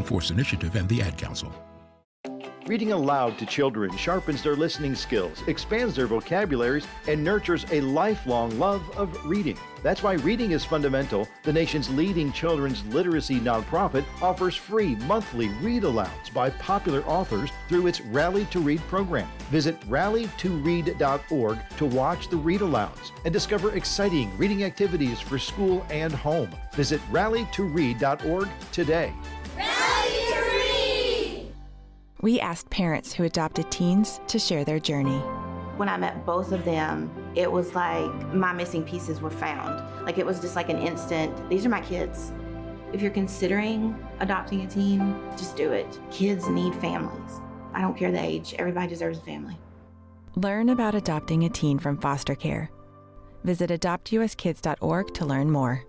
Young Force Initiative and the Ad Council. Reading aloud to children sharpens their listening skills, expands their vocabularies, and nurtures a lifelong love of reading. That's why Reading is Fundamental, the nation's leading children's literacy nonprofit, offers free monthly read-alouds by popular authors through its Rally to Read program. Visit rallytoread.org to watch the read-alouds and discover exciting reading activities for school and home. Visit rallytoread.org today. We asked parents who adopted teens to share their journey. When I met both of them, it was like my missing pieces were found. Like it was just like an instant, these are my kids. If you're considering adopting a teen, just do it. Kids need families. I don't care the age, everybody deserves a family. Learn about adopting a teen from foster care. Visit adoptuskids.org to learn more.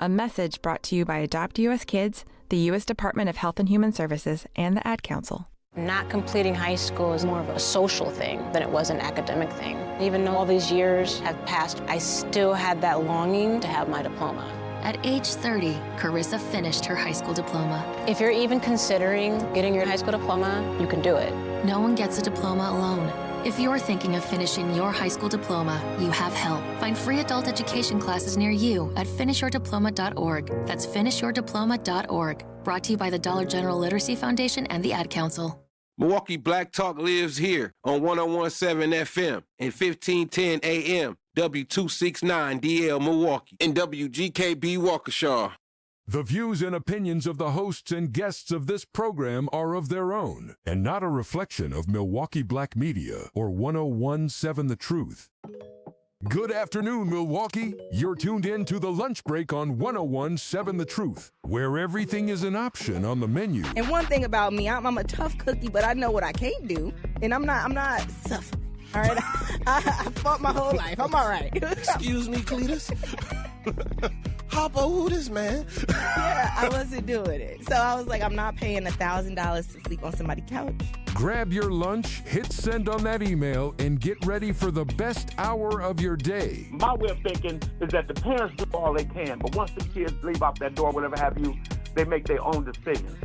A message brought to you by Adopt US Kids, the U.S. Department of Health and Human Services, and the Ad Council. Not completing high school is more of a social thing than it was an academic thing. Even though all these years have passed, I still had that longing to have my diploma. At age 30, Carissa finished her high school diploma. If you're even considering getting your high school diploma, you can do it. No one gets a diploma alone. If you're thinking of finishing your high school diploma, you have help. Find free adult education classes near you at finishyourdiploma.org. That's finishyourdiploma.org. Brought to you by the Dollar General Literacy Foundation and the Ad Council. Milwaukee Black Talk lives here on 101.7 FM and 1510 AM, W269DL Milwaukee, and WGKB Waukesha. The views and opinions of the hosts and guests of this program are of their own and not a reflection of Milwaukee Black Media or 101.7 The Truth. Good afternoon, Milwaukee. You're tuned in to The Lunch Break on 101.7 The Truth, where everything is an option on the menu. And one thing about me, I'm a tough cookie, but I know what I can't do, and I'm not suffering. All right, I fought my whole life. I'm all right. Excuse me, Cletus. Hopper, who this man? Yeah, I wasn't doing it. So I was like, I'm not paying $1,000 to sleep on somebody's couch. Grab your lunch, hit send on that email, and get ready for the best hour of your day. My way of thinking is that the parents do all they can, but once the kids leave out that door, whatever have you, they make their own decisions.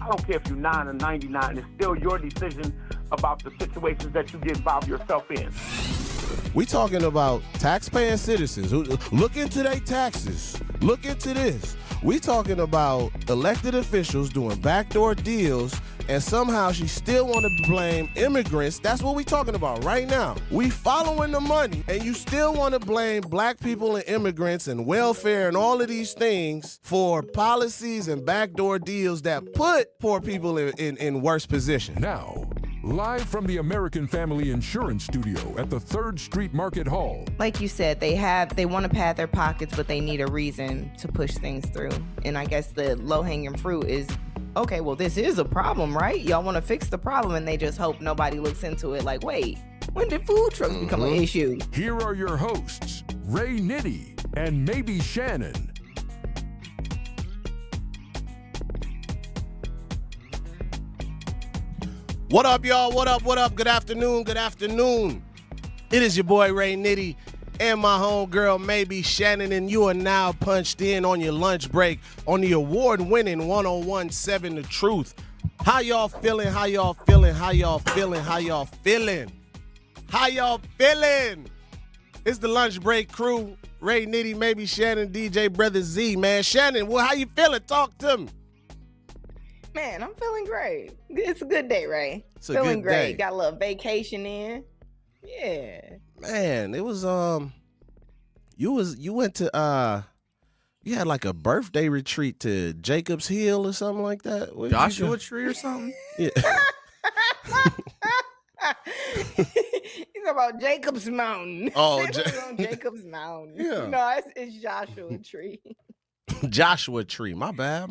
I don't care if you're 9 or 99, it's still your decision about the situations that you get involved yourself in. We talking about taxpaying citizens who look into their taxes. Look into this. We talking about elected officials doing backdoor deals, and somehow she still want to blame immigrants. That's what we talking about right now. We following the money, and you still want to blame black people and immigrants and welfare and all of these things for policies and backdoor deals that put poor people in worse position. Now, live from the American Family Insurance Studio at the 3rd Street Market Hall. Like you said, they want to pad their pockets, but they need a reason to push things through. And I guess the low-hanging fruit is, okay, well, this is a problem, right? Y'all want to fix the problem, and they just hope nobody looks into it like, wait, when did food trucks become an issue? Here are your hosts, Ray Nitty and Maybe Shannon. What up, y'all? What up? What up? Good afternoon. Good afternoon. It is your boy Ray Nitty and my homegirl Maybe Shannon, and you are now punched in on your lunch break on the award-winning 101.7 The Truth. How y'all feeling? How y'all feeling? How y'all feeling? How y'all feeling? How y'all feeling? It's the lunch break crew. Ray Nitty, Maybe Shannon, DJ Brother Z, man. Shannon, well, how you feeling? Talk to me. Man, I'm feeling great. It's a good day, Ray. It's a feeling good great. day. Got a little vacation in. Yeah. Man, it was you went to you had like a birthday retreat to Jacob's Hill or something like that. What Joshua Tree or something? Yeah. He's about Jacob's Mountain. Oh, on Jacob's Mountain. Yeah. No, it's Joshua Tree. Joshua Tree. My bad.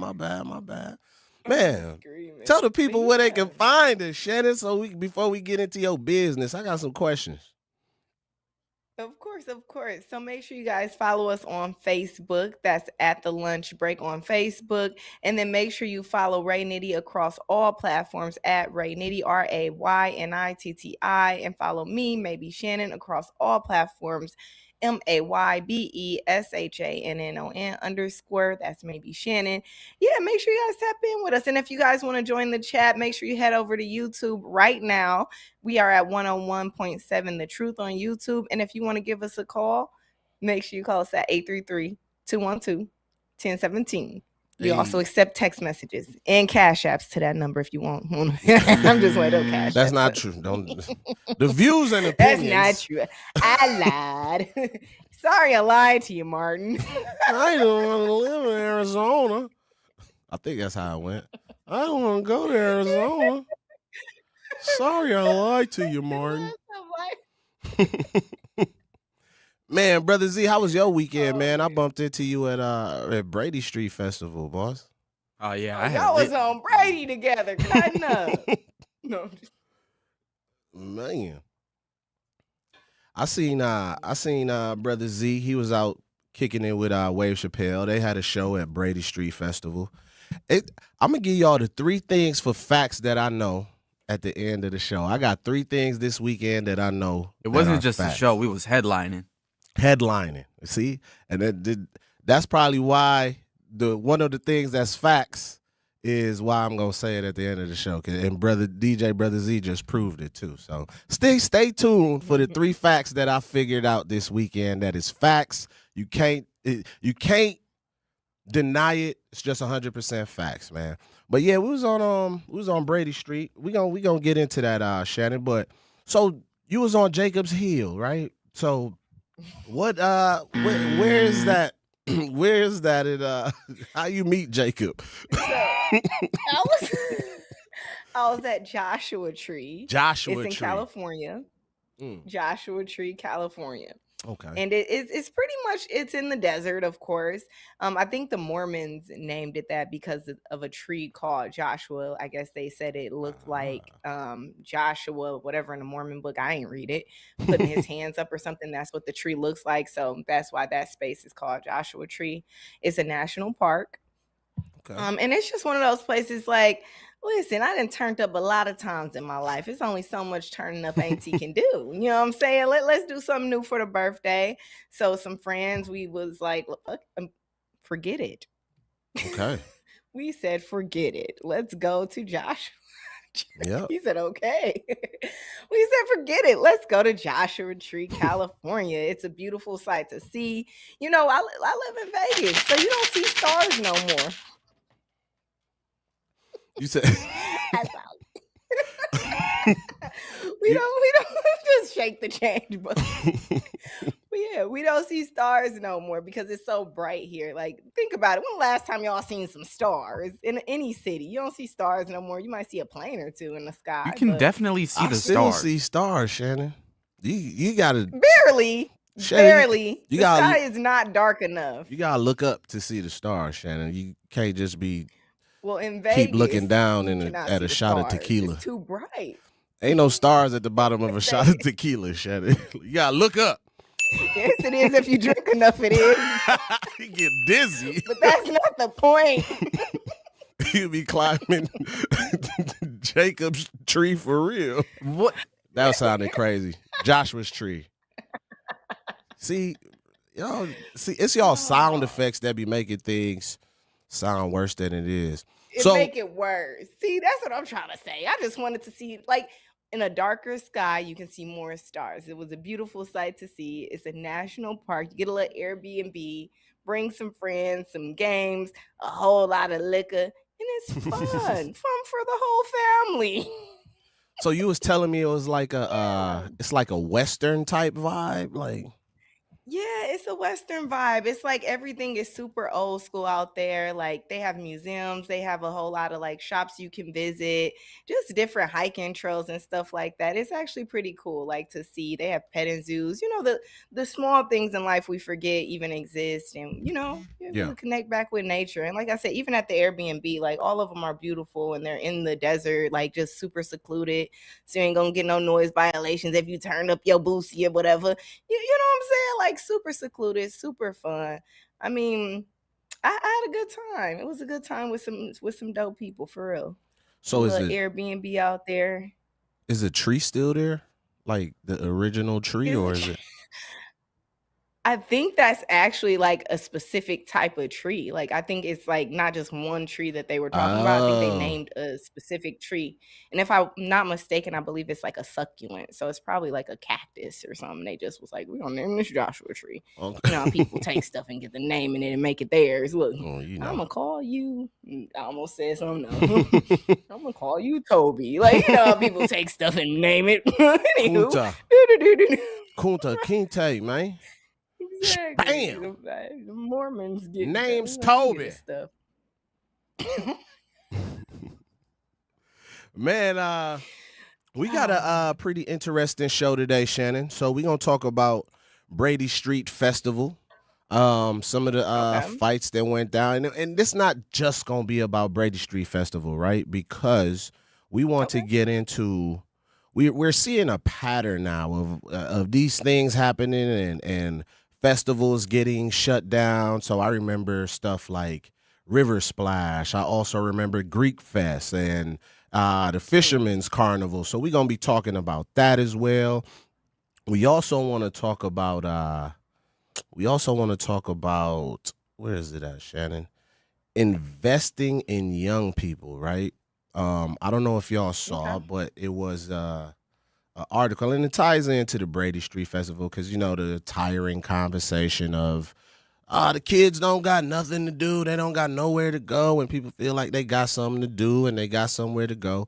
Man, tell the people where they can find us, Shannon, before we get into your business. I got some questions. Of course. So make sure you guys follow us on Facebook. That's at The Lunch Break on Facebook. And then make sure you follow Ray Nitty across all platforms at Ray Nitty, RayNitti. And follow me, Maybe Shannon, across all platforms MaybesShannon_. That's maybe Shannon. Yeah, make sure you guys tap in with us. And if you guys want to join the chat, make sure you head over to YouTube right now. We are at 101.7 The Truth on YouTube. And if you want to give us a call, make sure you call us at 833-212-1017. You also accept text messages and cash apps to that number if you want. I'm just waiting on cash. That's not true. Don't. The views and opinions. That's not true. I lied. Sorry, I lied to you, Martin. I don't want to live in Arizona. I think that's how it went. I don't want to go to Arizona. Sorry, I lied to you, Martin. Man, Brother Z, how was your weekend, man? I bumped into you at Brady Street Festival, boss. Oh yeah, y'all was on Brady together, cutting up. No, man. I seen Brother Z. He was out kicking it with Wave Chappelle. They had a show at Brady Street Festival. I'm gonna give y'all the 3 things for facts that I know at the end of the show. I got 3 things this weekend that I know. It wasn't just a show. We was headlining. See, and that's probably why one of the things that's facts is why I'm gonna say it at the end of the show. And Brother Z just proved it too. So stay tuned for the 3 facts that I figured out this weekend. That is facts. You can't deny it. It's just 100% facts, man. But yeah, we was on Brady Street. We gonna get into that, Shannon. But so you was on Jacob's Hill, right? So what? Where is that? Where is that? How you meet Jacob? I was at Joshua Tree. It's in California. Joshua Tree, California. Okay. And it's pretty much, it's in the desert, of course. I think the Mormons named it that because of a tree called Joshua. I guess they said it looked like Joshua, whatever in the Mormon book. I ain't read it. Putting his hands up or something. That's what the tree looks like. So that's why that space is called Joshua Tree. It's a national park. Okay. And it's just one of those places like, listen, I done turned up a lot of times in my life. It's only so much turning up Auntie can do. You know what I'm saying? Let's do something new for the birthday. So some friends, we was like, forget it. Okay. We said, forget it. Let's go to Joshua. Yeah. He said, okay. We said, forget it. Let's go to Joshua Tree, California. It's a beautiful sight to see. You know, I live in Vegas, so you don't see stars no more. You said we don't just shake the change, but yeah, we don't see stars no more because it's so bright here. Like, think about it. When the last time y'all seen some stars in any city? You don't see stars no more. You might see a plane or two in the sky. You can definitely see the stars. I still see stars, Shannon. You gotta barely. The sky is not dark enough. You gotta look up to see the stars, Shannon. You can't just be. Well, in Vegas, keep looking down at a shot of tequila. It's too bright. Ain't no stars at the bottom of a shot of tequila, Shannon. You gotta look up. Yes, it is. If you drink enough, it is. You get dizzy. But that's not the point. You be climbing Jacob's tree for real. What? That sounded crazy. Joshua's tree. See, it's y'all sound effects that be making things sound worse than it is. Make it worse. See, that's what I'm trying to say. I just wanted to see, like, in a darker sky, you can see more stars. It was a beautiful sight to see. It's a national park. You get a little Airbnb, bring some friends, some games, a whole lot of liquor, and it's fun. Fun for the whole family. So you was telling me it was like it's like a Western type vibe, like. Yeah, it's a Western vibe. It's like everything is super old school out there. Like, they have museums. They have a whole lot of like shops you can visit, just different hiking trails and stuff like that. It's actually pretty cool, like, to see. They have petting zoos. You know, the small things in life we forget even exist, and you know, you connect back with nature. And like I said, even at the Airbnb, like, all of them are beautiful, and they're in the desert, like, just super secluded. So you ain't gonna get no noise violations if you turn up your boosie or whatever. You know what I'm saying? Like, super secluded, super fun. I mean, I had a good time. It was a good time with some dope people, for real. So is it Airbnb out there? Is the tree still there? Like the original tree, or is it? I think that's actually like a specific type of tree. Like I think it's like not just one tree that they were talking about. I think they named a specific tree. And if I'm not mistaken, I believe it's like a succulent. So it's probably like a cactus or something. They just was like, we're gonna name this Joshua tree. Okay. You know, how people take stuff and get the name in it and make it theirs. Look, you know. I'm gonna call you. I almost said something. No. I'm gonna call you Toby. Like, you know, how people take stuff and name it. Anywho. Kunta Kinte, man. Exactly. Bam. The Mormons get Name's get Toby. stuff. Man, we got a pretty interesting show today, Shannon. So we're gonna talk about Brady Street Festival. Some of the fights that went down, and this not just gonna be about Brady Street Festival, right? Because we want to get into we're seeing a pattern now of these things happening and festivals getting shut down. So I remember stuff like River Splash. I also remember Greek Fest and the Fisherman's Carnival. So we're gonna be talking about that as well. We also want to talk about where is it at, Shannon? Investing in young people, right? I don't know if y'all saw, but it was an article, and it ties into the Brady Street Festival because, you know, the tiring conversation of the kids don't got nothing to do. They don't got nowhere to go, and people feel like they got something to do and they got somewhere to go.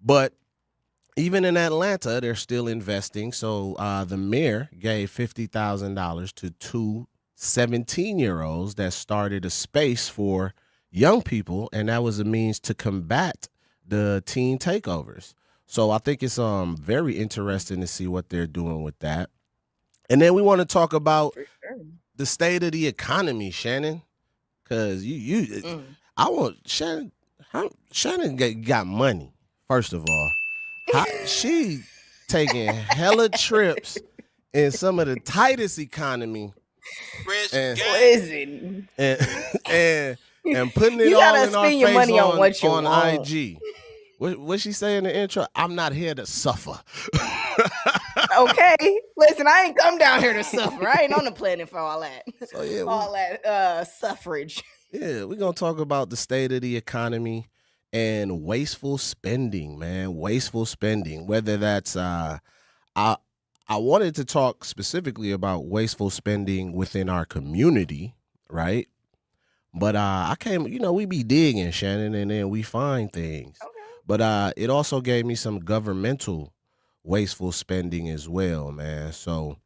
But even in Atlanta, they're still investing. So the mayor gave $50,000 to two 17-year-olds that started a space for young people, and that was a means to combat the teen takeovers. So I think it's very interesting to see what they're doing with that. And then we want to talk about the state of the economy, Shannon, because I want Shannon. Shannon got money, first of all. She taking hella trips in some of the tightest economy. And putting it all in our face money on what you on want. IG. What she say in the intro? I'm not here to suffer. Okay, listen, I ain't come down here to suffer. I ain't on the planet for all that. So yeah, all that suffrage. Yeah, we're gonna talk about the state of the economy and wasteful spending, man. Wasteful spending. Whether that's I wanted to talk specifically about wasteful spending within our community, right? But I came, you know, we be digging, Shannon, and then we find things. Okay. But it also gave me some governmental wasteful spending as well, man. So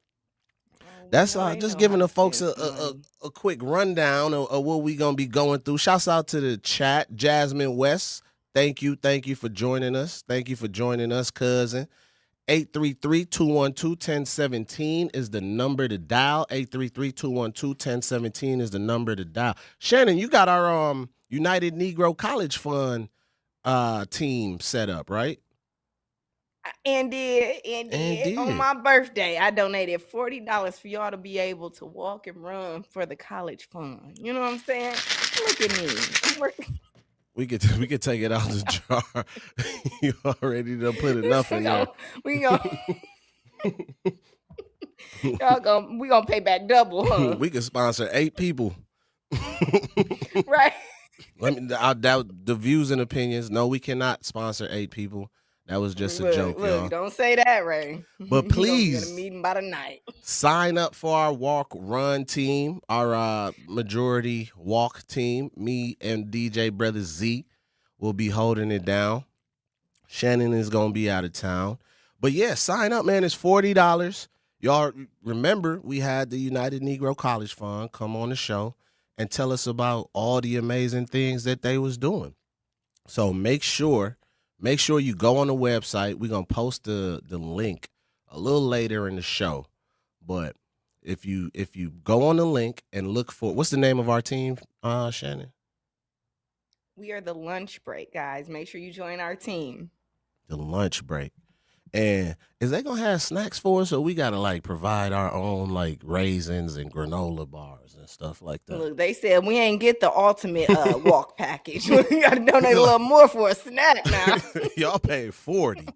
that's just giving the folks a quick rundown of what we gonna be going through. Shouts out to the chat, Jasmine West. Thank you for joining us. Thank you for joining us, cousin. 833-212-1017 is the number to dial. 833-212-1017 is the number to dial. Shannon, you got our United Negro College Fund team set up, right? And did. On my birthday, I donated $40 for y'all to be able to walk and run for the college fund. You know what I'm saying? Look at me. I'm working. We could take it out the jar. You already done put enough in there. We gonna pay back double, huh? We could sponsor 8 people. Right. I doubt the views and opinions. No, we cannot sponsor 8 people. That was just a joke, y'all. Don't say that, Ray. But please, get a meeting by the night. Sign up for our walk-run team, our majority walk team. Me and DJ Brother Z will be holding it down. Shannon is going to be out of town. But yeah, sign up, man. It's $40. Y'all remember we had the United Negro College Fund come on the show and tell us about all the amazing things that they was doing. So make sure you go on the website. We're going to post the link a little later in the show. But if you go on the link and look for, what's the name of our team, Shannon? We are the Lunch Break, guys. Make sure you join our team. The Lunch Break. And is they going to have snacks for us, or we got to like provide our own like raisins and granola bars and stuff like that? Look, they said we ain't get the ultimate walk package. We got to donate a little more for a snack now. Y'all paid $40.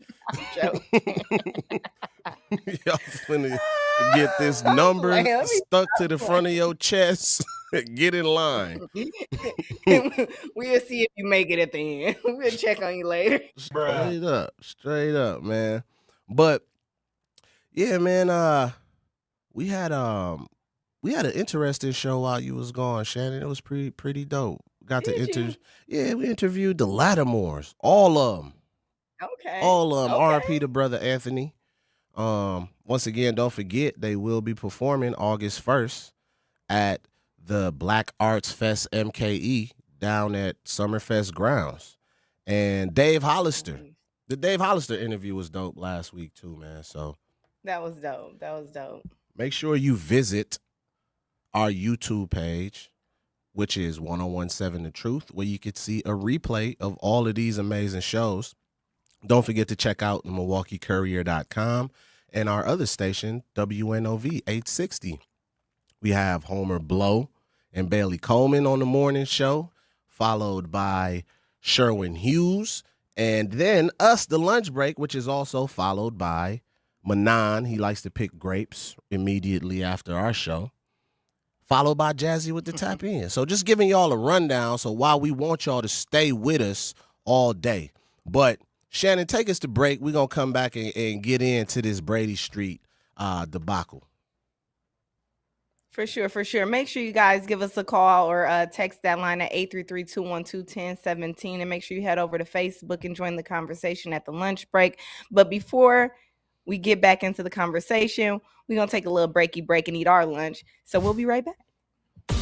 Y'all finna get this number stuck to the front of your chest. Get in line. We'll see if you make it at the end. We'll check on you later. Straight up, man. But yeah, man, we had an interesting show while you was gone, Shannon. It was pretty dope. We interviewed the Lattimores, all of them. Okay. All of them. R.I.P. to brother Anthony. Once again, don't forget they will be performing August 1st at the Black Arts Fest MKE down at Summerfest grounds. And Dave Hollister. The Dave Hollister interview was dope last week too, man. So that was dope. Make sure you visit our YouTube page, which is 1017 The Truth, where you could see a replay of all of these amazing shows. Don't forget to check out MilwaukeeCourier.com and our other station, WNOV 860. We have Homer Blow and Bailey Coleman on the morning show, followed by Sherwin Hughes, and then us, The Lunch Break, which is also followed by Manon. He likes to pick grapes immediately after our show, followed by Jazzy with the Tap In. So just giving y'all a rundown. So while we want y'all to stay with us all day, but Shannon, take us to break. We're going to come back and get into this Brady Street debacle. For sure. Make sure you guys give us a call or text that line at 833-212-1017. And make sure you head over to Facebook and join the conversation at the lunch break. But before we get back into the conversation, we're going to take a little break and eat our lunch. So we'll be right back.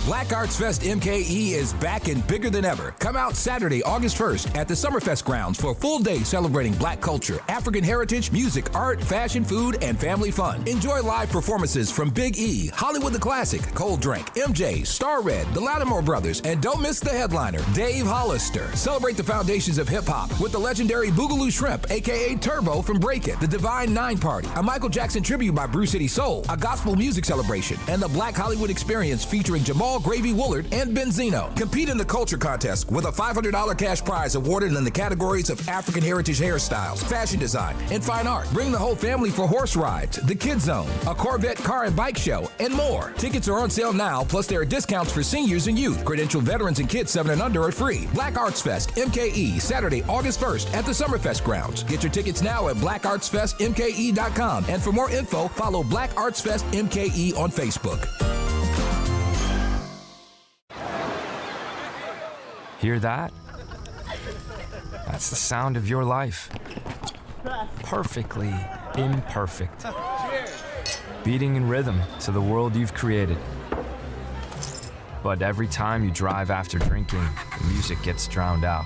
Black Arts Fest MKE is back and bigger than ever. Come out Saturday, August 1st at the Summerfest grounds for a full day celebrating Black culture, African heritage, music, art, fashion, food, and family fun. Enjoy live performances from Big E, Hollywood the Classic, Cold Drink, MJ, Star Red, the Lattimore Brothers, and don't miss the headliner, Dave Hollister. Celebrate the foundations of hip-hop with the legendary Boogaloo Shrimp, a.k.a. Turbo from Break It, the Divine Nine Party, a Michael Jackson tribute by Brew City Soul, a gospel music celebration, and the Black Hollywood Experience featuring Jamal Gravy Woolard and Benzino. Compete in the culture contest with a $500 cash prize awarded in the categories of African heritage hairstyles, fashion design, and fine art. Bring the whole family for horse rides, the Kids Zone, a Corvette car and bike show, and more. Tickets are on sale now, plus there are discounts for seniors and youth. Credentialed veterans and kids 7 and under are free. Black Arts Fest MKE, Saturday, August 1st at the Summerfest grounds. Get your tickets now at blackartsfestmke.com. And for more info, follow Black Arts Fest MKE on Facebook. Hear that? That's the sound of your life. Perfectly imperfect. Beating in rhythm to the world you've created. But every time you drive after drinking, the music gets drowned out.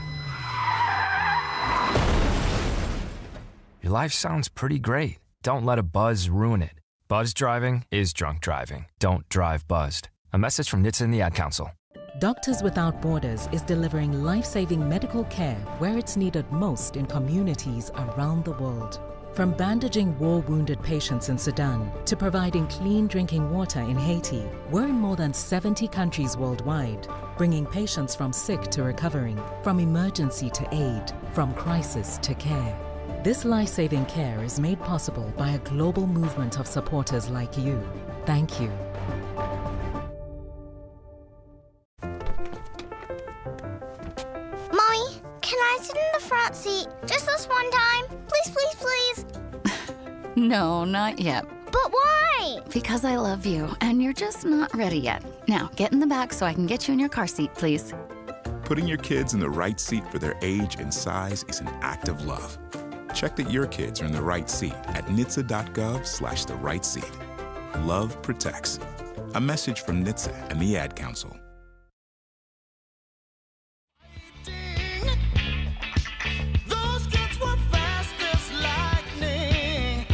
Your life sounds pretty great. Don't let a buzz ruin it. Buzz driving is drunk driving. Don't drive buzzed. A message from NHTSA and the Ad Council. Doctors Without Borders is delivering life-saving medical care where it's needed most in communities around the world. From bandaging war-wounded patients in Sudan to providing clean drinking water in Haiti, we're in more than 70 countries worldwide, bringing patients from sick to recovering, from emergency to aid, from crisis to care. This life-saving care is made possible by a global movement of supporters like you. Thank you. Mommy, can I sit in the front seat just this one time? Please, please, please. No, not yet. But why? Because I love you, and you're just not ready yet. Now, get in the back so I can get you in your car seat, please. Putting your kids in the right seat for their age and size is an act of love. Check that your kids are in the right seat at NHTSA.gov/the right seat. Love protects. A message from NHTSA and the Ad Council. Those kids were fast as lightning.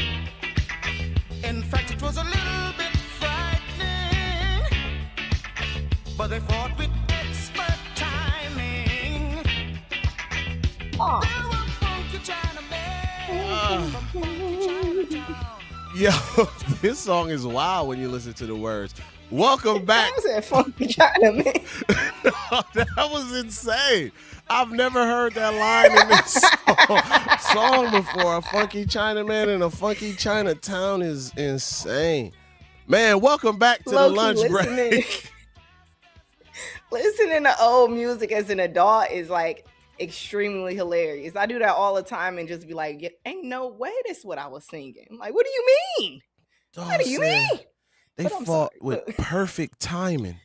In fact, it was a little bit frightening, but they fought with expert timing. Oh. Yo, this song is wild when you listen to the words. Welcome back. I said funky China, man. That was insane. I've never heard that line in this song before. A funky Chinaman in a funky Chinatown is insane. Man, welcome back to the lunch break. Listening to old music as an adult is like extremely hilarious. I do that all the time and just be like, ain't no way this is what I was singing. I'm like, what do you mean? What do you mean? They fought with perfect timing.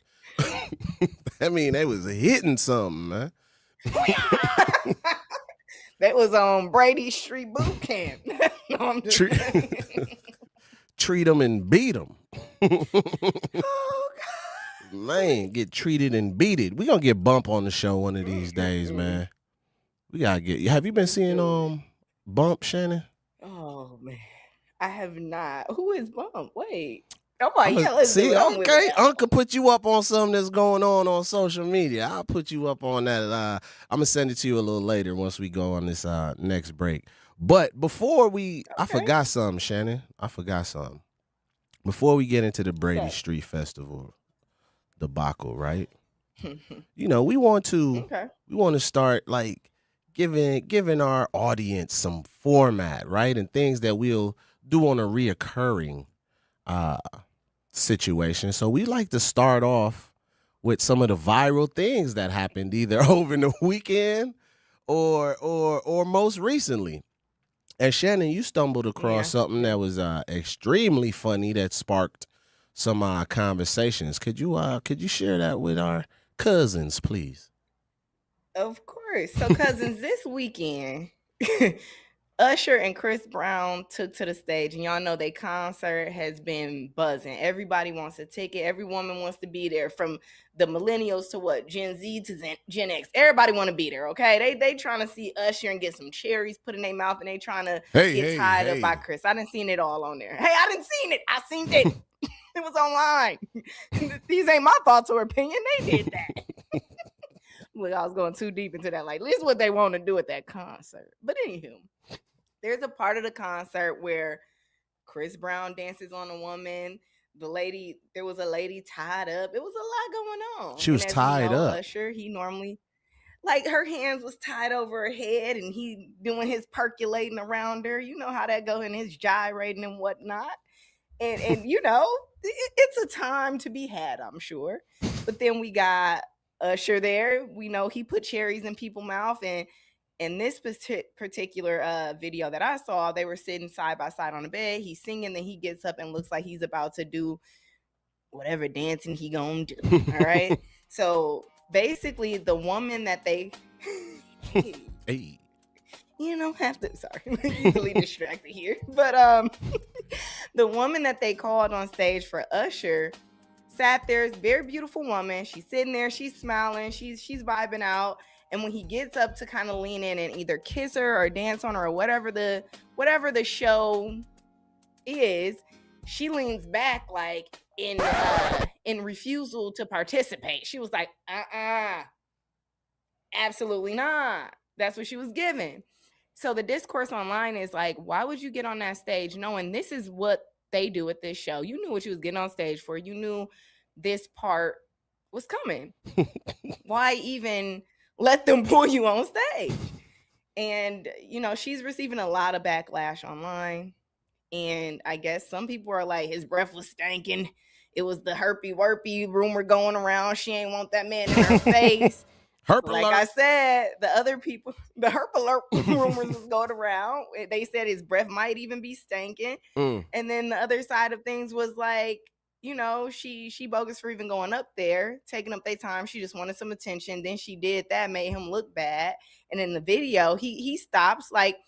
I mean, they was hitting something, man. That was on Brady Street Boot Camp. No, I'm just treat them and beat them. Man, get treated and beat it. We gonna get Bump on the show one of these days, man. We gotta get. Have you been seeing Bump, Shannon? Oh man, I have not. Who is Bump? Wait. Oh my God. Let's see. do it. Okay, Uncle put you up on something that's going on social media. I'll put you up on that. I'm gonna send it to you a little later once we go on this next break. But before I forgot something, Shannon. I forgot something. Before we get into the Brady Street Festival debacle, right? We want to start like giving our audience some format, right? And things that we'll do on a reoccurring situation. So we like to start off with some of the viral things that happened either over the weekend or most recently. And Shannon, you stumbled across something that was extremely funny that sparked some conversations. Could you share that with our cousins, please? Of course. So, cousins, this weekend, Usher and Chris Brown took to the stage, and y'all know their concert has been buzzing. Everybody wants a ticket. Every woman wants to be there, from the millennials to Gen Z to Gen X. Everybody want to be there, okay? They trying to see Usher and get some cherries put in their mouth, and they trying to get tied up by Chris. I done seen it all on there. Hey, I done seen it. I seen it. It was online. These ain't my thoughts or opinion. They did that. Look, I was going too deep into that. Like, this is what they want to do at that concert. But anywho, there's a part of the concert where Chris Brown dances on a woman. There was a lady tied up. It was a lot going on. She was tied up. Usher, he normally, like, her hands was tied over her head, and he doing his percolating around her. You know how that go, in his gyrating and whatnot. And it's a time to be had, I'm sure. But then we got Usher there. We know he put cherries in people's mouth, and in this particular video that I saw, they were sitting side by side on a bed. He's singing, then he gets up and looks like he's about to do whatever dancing he gonna do. All right. So basically, the woman that they have to, sorry, easily distracted here. But the woman that they called on stage for Usher sat there. It's a very beautiful woman. She's sitting there, she's smiling, she's vibing out. And when he gets up to kind of lean in and either kiss her or dance on her or whatever the show is, she leans back like in refusal to participate. She was like, absolutely not. That's what she was given. So the discourse online is like, why would you get on that stage knowing this is what they do at this show? You knew what you was getting on stage for. You knew this part was coming. Why even let them pull you on stage? And, she's receiving a lot of backlash online. And I guess some people are like, his breath was stinking. It was the herpy-worpy rumor going around. She ain't want that man in her face. Herp like alert. I said, the other people, the herp alert rumors was going around. They said his breath might even be stinking. And then the other side of things was like, she bogus for even going up there, taking up their time. She just wanted some attention. Then she did that, made him look bad. And in the video, he stops, like,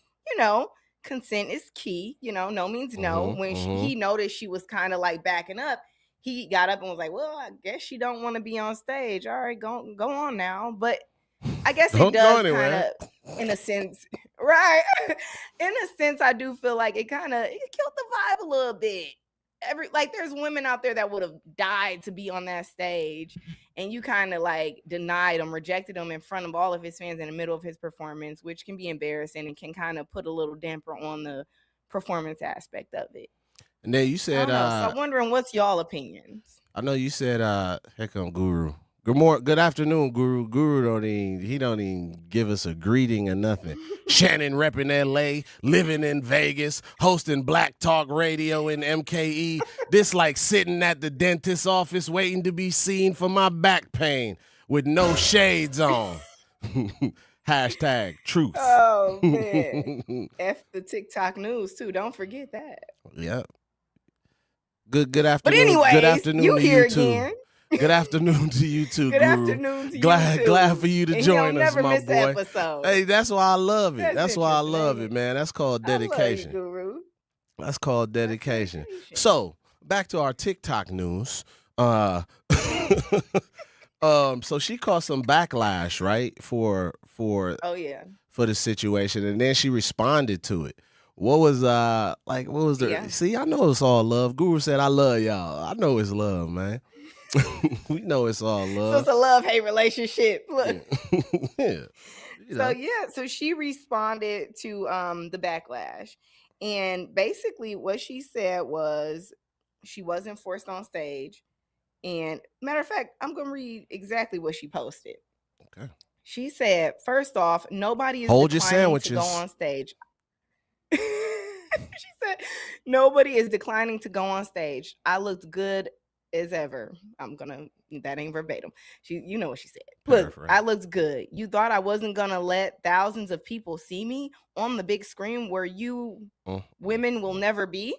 consent is key. No means no. When he noticed she was kind of like backing up, he got up and was like, well, I guess she don't want to be on stage. All right, go on now. But I guess it does kind of, in a sense, right? In a sense, I do feel like it killed the vibe a little bit. There's women out there that would have died to be on that stage, and you kind of like denied them, rejected them in front of all of his fans in the middle of his performance, which can be embarrassing and can kind of put a little damper on the performance aspect of it. And then you said, so I'm wondering, what's y'all opinions? I know you said, here come Guru. Good afternoon, Guru. Guru don't even give us a greeting or nothing. Shannon repping LA, living in Vegas, hosting Black Talk Radio in MKE. This like sitting at the dentist's office waiting to be seen for my back pain with no shades on. Hashtag truth. Oh man. F the TikTok news too. Don't forget that. Yep. Good afternoon. But anyways, good afternoon you to here you too. again. Good afternoon to you too, Good Guru. afternoon to you glad, too. Glad for you to And join he'll us, never my miss boy. an episode. Hey, that's why I love it. That's why I interesting, love ain't it, man. That's called dedication. I love you, Guru. That's called dedication. So back to our TikTok news. So she caused some backlash, right, for Oh yeah. for the situation, and then she responded to it. What was the Yeah. See, I know it's all love. Guru said I love y'all. I know it's love, man. We know it's all So love. it's a love-hate relationship. Look. Yeah. So she responded to the backlash. And basically what she said was she wasn't forced on stage. And matter of fact, I'm gonna read exactly what she posted. Okay. She said, first off, nobody is Hold your declining to go sandwiches. on stage. She said, nobody is declining to go on stage. I looked good as ever. That ain't verbatim. You know what she said. Look, Paraphrase. I looked good. You thought I wasn't gonna let thousands of people see me on the big screen where you women will never be?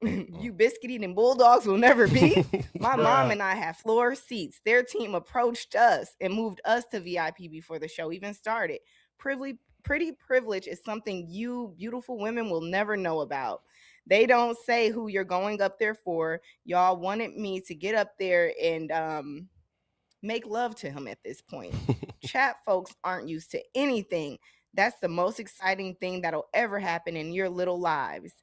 You biscuit eating bulldogs will never be. My mom and I have floor seats. Their team approached us and moved us to VIP before the show even started. Pretty privilege is something you beautiful women will never know about. They don't say who you're going up there for. Y'all wanted me to get up there and make love to him at this point. Chat folks aren't used to anything. That's the most exciting thing that'll ever happen in your little lives.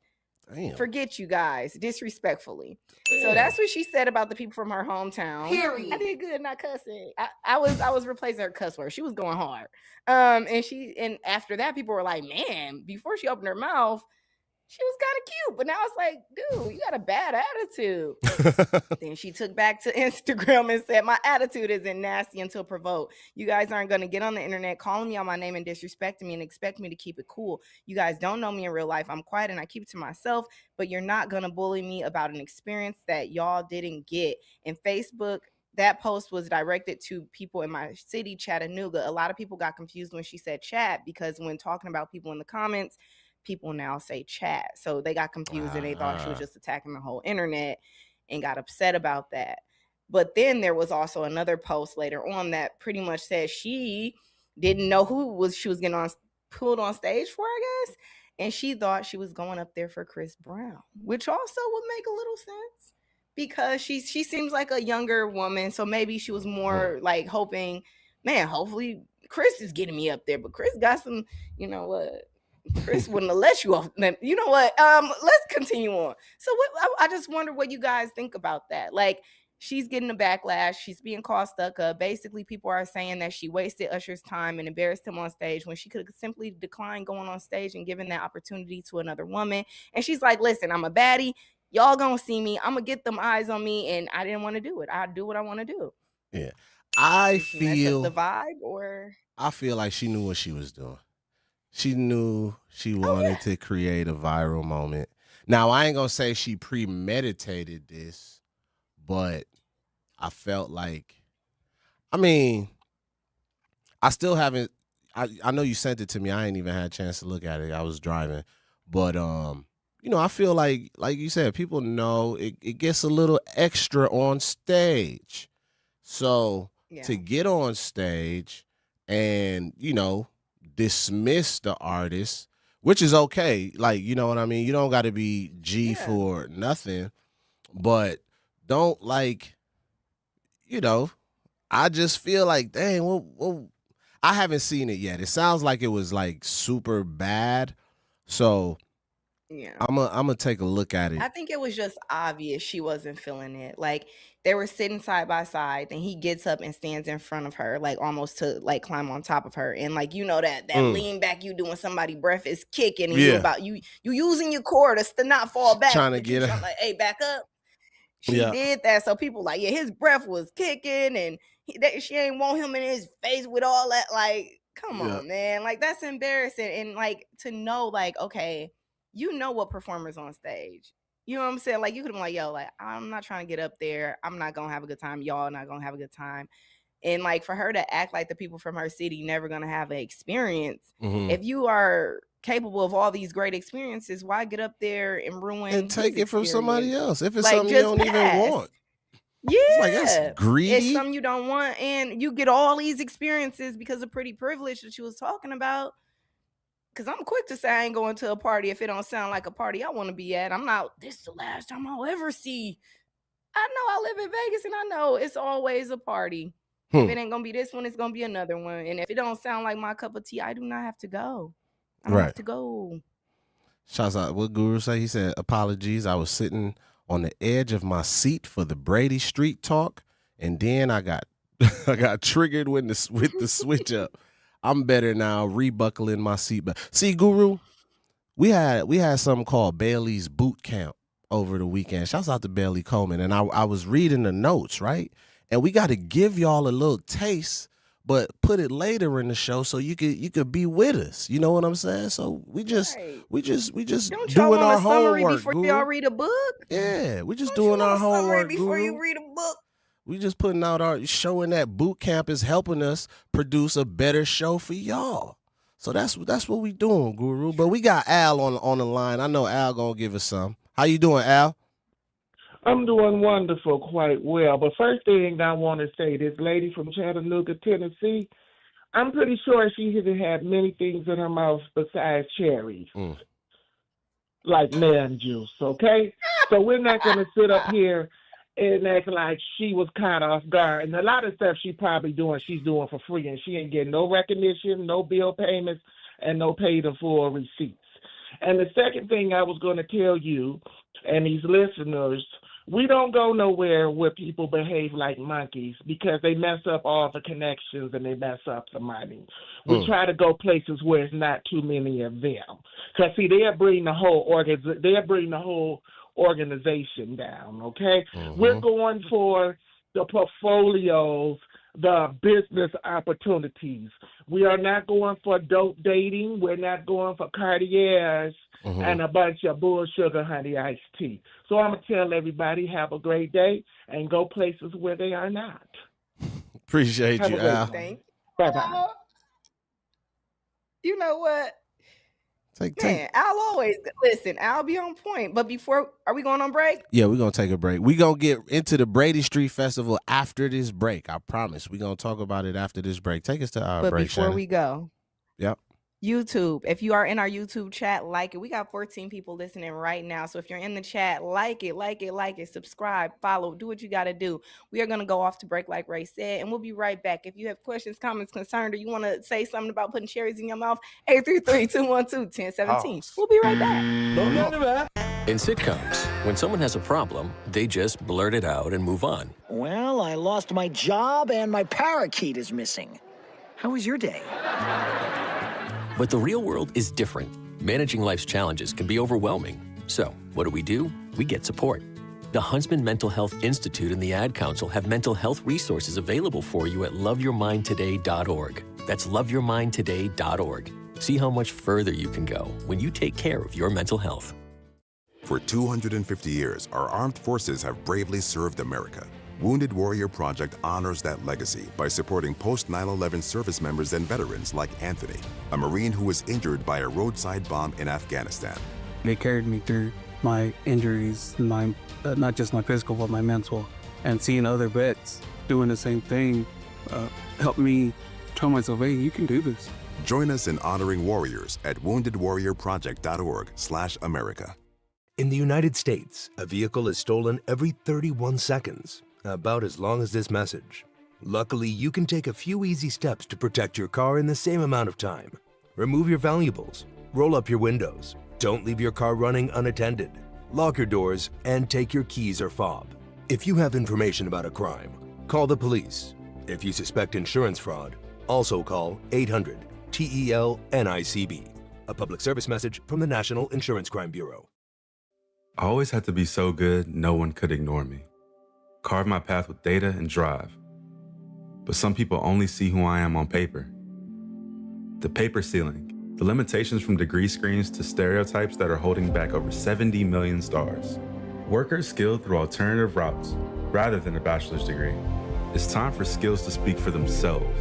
Damn. Forget you guys, disrespectfully. So that's what she said about the people from her hometown. Period. I did good, not cussing. I was replacing her cuss word. She was going hard. And after that, people were like, man, before she opened her mouth, she was kind of cute. But now it's like, dude, you got a bad attitude. Then she took back to Instagram and said, my attitude isn't nasty until provoked. You guys aren't going to get on the internet calling me out my name and disrespecting me and expect me to keep it cool. You guys don't know me in real life. I'm quiet and I keep it to myself, but you're not going to bully me about an experience that y'all didn't get. And Facebook, that post was directed to people in my city, Chattanooga. A lot of people got confused when she said chat because when talking about people in the comments, people now say chat. So they got confused and they thought she was just attacking the whole internet and got upset about that. But then there was also another post later on that pretty much said she didn't know she was getting pulled on stage for, I guess. And she thought she was going up there for Chris Brown, which also would make a little sense because she seems like a younger woman. So maybe she was more like hoping, man, hopefully Chris is getting me up there. But Chris got some, you know what? Chris wouldn't have let you off. You know what? Let's continue on. So I just wonder what you guys think about that. Like, she's getting a backlash. She's being called stuck up. Basically, people are saying that she wasted Usher's time and embarrassed him on stage when she could have simply declined going on stage and given that opportunity to another woman. And she's like, listen, I'm a baddie. Y'all gonna see me. I'm gonna get them eyes on me. And I didn't want to do it. I do what I want to do. Yeah. I Did she mess feel up the vibe or I feel like she knew what she was doing. She knew she wanted to create a viral moment. Now, I ain't going to say she premeditated this, but I felt like, I mean, I still haven't, I know you sent it to me. I ain't even had a chance to look at it. I was driving. But, you know, I feel like you said, people know it gets a little extra on stage. So to get on stage and, you know, dismiss the artist, which is okay. Like, you know what I mean? You don't got to be G for nothing, but don't like, you know, I just feel like, dang, well, I haven't seen it yet. It sounds like it was like super bad. So yeah. I'm gonna take a look at it. I think it was just obvious she wasn't feeling it. Like they were sitting side by side, and he gets up and stands in front of her, like almost to like climb on top of her, and like you know that lean back you do when somebody breath is kicking, and you using your core to not fall back, trying to get her like, hey, back up. She did that, so people like, yeah, his breath was kicking, and She ain't want him in his face with all that. Like, come Yeah. on, man. Like, that's embarrassing. And like, to know, like, okay, you know what performers on stage. You know what I'm saying? Like, you could have been like, yo, like, I'm not trying to get up there. I'm not gonna have a good time. Y'all not gonna have a good time. And like, for her to act like the people from her city never gonna have an experience. If you are capable of all these great experiences, why get up there and ruin And take his it from somebody experience? else if it's Like, something you just don't even pass. want. Yeah, It's like, that's greedy. It's something you don't want, and you get all these experiences because of pretty privilege that you was talking about. Because I'm quick to say I ain't going to a party if it don't sound like a party I want to be at. I'm not, this is the last time I'll ever see. I know I live in Vegas, and I know it's always a party. If it ain't going to be this one, it's going to be another one. And if it don't sound like my cup of tea, I do not have to go. I don't have to go. Shouts out. What Guru say? He said, apologies. I was sitting on the edge of my seat for the Brady Street talk, and then I got triggered with the switch up. I'm better now, rebuckling my seatbelt. See, Guru, we had something called Bailey's Boot Camp over the weekend. Shouts out to Bailey Coleman. And I was reading the notes, right? And we got to give y'all a little taste, but put it later in the show so you could be with us. You know what I'm saying? So we just Don't y'all doing want our a summary homework. before Guru. y'all read a book? Yeah, we just Don't doing you our want a summary homework. before Guru. you read a book? We just putting out showing that boot camp is helping us produce a better show for y'all. So that's what we doing, Guru. But we got Al on the line. I know Al gonna give us some. How you doing, Al? I'm doing wonderful, quite well. But first thing I want to say, this lady from Chattanooga, Tennessee, I'm pretty sure she has had many things in her mouth besides cherries, like man juice, okay? So we're not going to sit up here and act like she was kind of off guard. And a lot of stuff she's doing for free, and she ain't getting no recognition, no bill payments, and no paid in full receipts. And the second thing I was going to tell you and these listeners, we don't go nowhere where people behave like monkeys because they mess up all the connections and they mess up the money. We try to go places where it's not too many of them. Because, see, they'll bring the whole organization down, okay? We're going for the portfolios, the business opportunities. We are not going for dope dating. We're not going for Cartiers and a bunch of bull sugar honey iced tea. So I'm going to tell everybody, have a great day and go places where they are not. Appreciate Have you, a great Al. day. Bye-bye. You know what? Take. Al always listen. Al be on point. But are we going on break? Yeah, we're going to take a break. We're going to get into the Brady Street Festival after this break. I promise. We're going to talk about it after this break. Take us to our But break, before Shannon. we go, Yep. YouTube. If you are in our YouTube chat, like it. We got 14 people listening right now. So if you're in the chat, like it, subscribe, follow, do what you got to do. We are going to go off to break like Ray said, and we'll be right back. If you have questions, comments, concerns, or you want to say something about putting cherries in your mouth, 833-212-1017. We'll be right back. In sitcoms, when someone has a problem, they just blurt it out and move on. Well, I lost my job and my parakeet is missing. How was your day? But the real world is different. Managing life's challenges can be overwhelming. So, what do? We get support. The Huntsman Mental Health Institute and the Ad Council have mental health resources available for you at loveyourmindtoday.org. That's loveyourmindtoday.org. See how much further you can go when you take care of your mental health. For 250 years, our armed forces have bravely served America. Wounded Warrior Project honors that legacy by supporting post-9/11 service members and veterans like Anthony, a Marine who was injured by a roadside bomb in Afghanistan. They carried me through my injuries, not just my physical, but my mental. And seeing other vets doing the same thing helped me tell myself, hey, you can do this. Join us in honoring warriors at woundedwarriorproject.org/America. In the United States, a vehicle is stolen every 31 seconds, about as long as this message. Luckily, you can take a few easy steps to protect your car in the same amount of time. Remove your valuables, roll up your windows, don't leave your car running unattended, lock your doors, and take your keys or fob. If you have information about a crime, call the police. If you suspect insurance fraud, also call 800-TEL-NICB. A public service message from the National Insurance Crime Bureau. I always had to be so good, no one could ignore me. Carve my path with data and drive. but some people only see who I am on paper. The paper ceiling, the limitations from degree screens to stereotypes that are holding back over 70 million stars. Workers skilled through alternative routes rather than a bachelor's degree. It's time for skills to speak for themselves.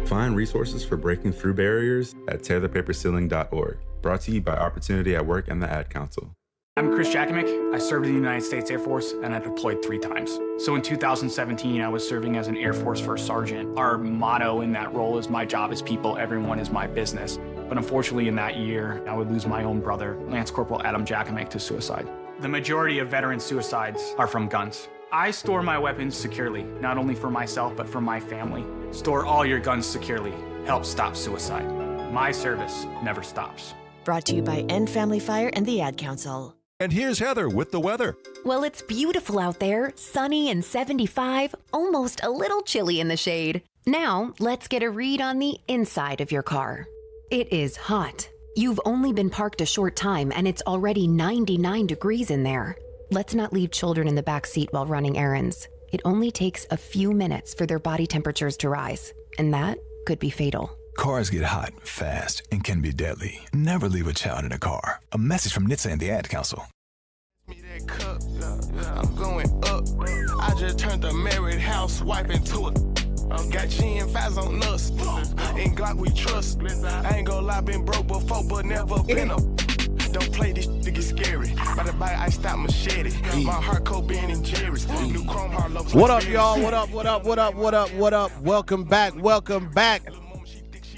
Find resources for breaking through barriers at tearthepaperceiling.org. Brought to you by Opportunity at Work and the Ad Council. I'm Chris Jakimick. I served in the United States Air Force and I deployed 3 times. So in 2017, I was serving as an Air Force First Sergeant. Our motto in that role is my job is people, everyone is my business. But unfortunately in that year, I would lose my own brother, Lance Corporal Adam Jakimick, to suicide. The majority of veteran suicides are from guns. I store my weapons securely, not only for myself, but for my family. Store all your guns securely. Help stop suicide. My service never stops. Brought to you by End Family Fire and the Ad Council. And here's Heather with the weather. Well, it's beautiful out there, sunny and 75, almost a little chilly in the shade. Now, let's get a read on the inside of your car. It is hot. You've only been parked a short time and it's already 99 degrees in there. Let's not leave children in the back seat while running errands. It only takes a few minutes for their body temperatures to rise, and that could be fatal. Cars get hot, fast, and can be deadly. Never leave a child in a car. A message from NHTSA and the Ad Council. I'm going up. I just turned a married housewife into it. Got G and Faz on us. In Glock we trust. I ain't gonna lie, been broke before, but never been up. Don't play this to get scary. By the bite, I stop machete. My heart cold Ben and Jerry's. New chrome heart love. What up, y'all? What up? What up? What up? What up? What up? Welcome back. Welcome back.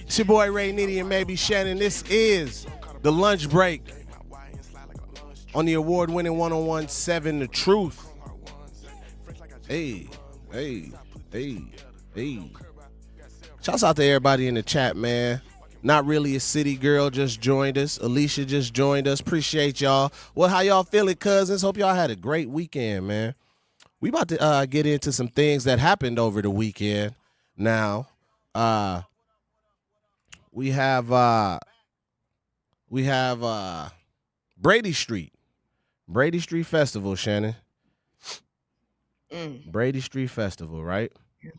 It's your boy Ray Nitty and maybe Shannon. This is the lunch break on the award-winning 101.7 The Truth. Hey. Shouts out to everybody in the chat, man. Not really a city girl just joined us. Alicia just joined us. Appreciate y'all. Well, how y'all feeling, cousins? Hope y'all had a great weekend, man. We about to get into some things that happened over the weekend. Now, we have Brady Street Festival, Shannon. Brady Street Festival, right? Yeah.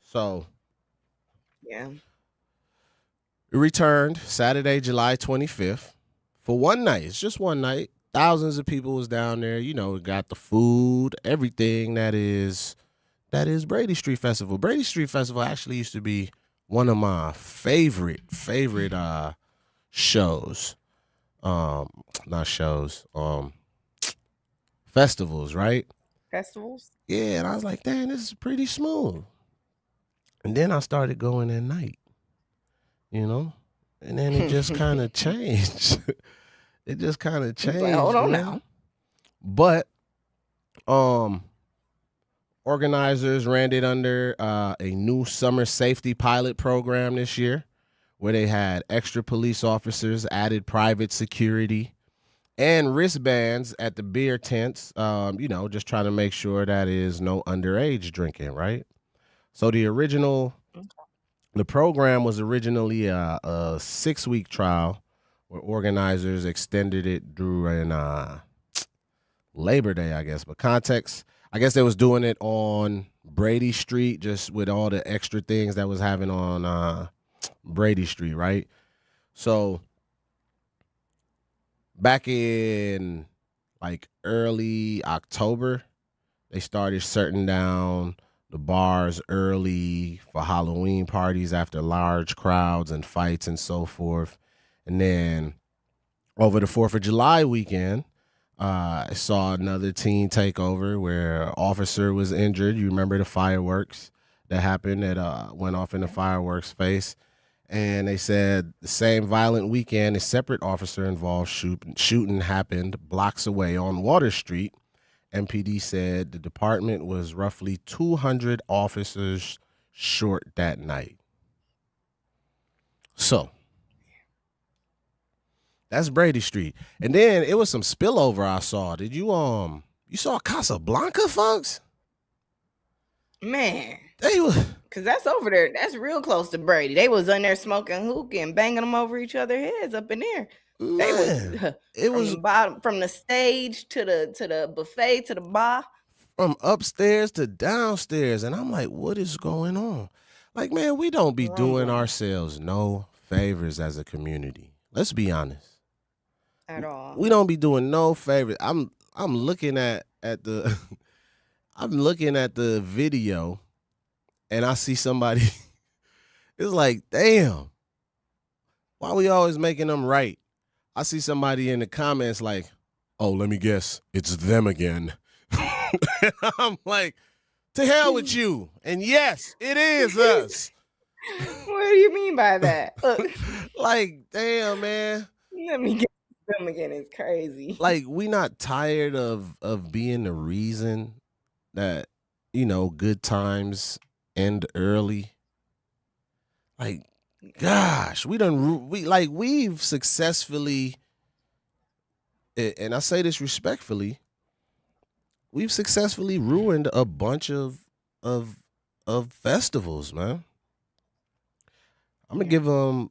So, yeah. it returned Saturday, July 25th for one night. It's just one night. Thousands of people was down there. You know, got the food, everything that is Brady Street Festival. Brady Street Festival actually used to be one of my favorite shows. Not shows. Festivals, right? Festivals? Yeah, and I was like, damn, this is pretty smooth. And then I started going at night, you know? And then it just kind of changed. It just kind of changed. Like, hold on man. now. But organizers ran it under a new summer safety pilot program this year where they had extra police officers, added private security, and wristbands at the beer tents, you know, just trying to make sure that is no underage drinking, right? So the program was originally a 6-week trial where organizers extended it during Labor Day, I guess. But context, I guess they was doing it on Brady Street just with all the extra things that was having on Brady Street, right? So back in like early October, they started shutting down the bars early for Halloween parties after large crowds and fights and so forth. And then over the 4th of July weekend, I saw another teen takeover where an officer was injured. You remember the fireworks that happened that went off in the fireworks face. And they said the same violent weekend, a separate officer-involved shooting happened blocks away on Water Street. MPD said the department was roughly 200 officers short that night. So that's Brady Street. And then it was some spillover I saw. Did you saw Casablanca, folks? Man. They was, cause that's over there. That's real close to Brady. They was in there smoking hookah and banging them over each other's heads up in there. They was it was from the stage to the buffet to the bar. from upstairs to downstairs. And I'm like, what is going on? Like, man, we don't be doing ourselves no favors as a community. Let's be honest. At all. We don't be doing no favors. I'm looking at the I'm looking at the video and I see somebody. It's like, damn. Why we always making them right? I see somebody in the comments like, oh, let me guess, it's them again. I'm like, to hell with you. And yes, it is us. What do you mean by that? Like, damn, man. Let me get them again. It's crazy. Like, we not tired of being the reason that, good times end early. Like, gosh, we've successfully, and I say this respectfully, we've successfully ruined a bunch of festivals, man. I'm gonna give them.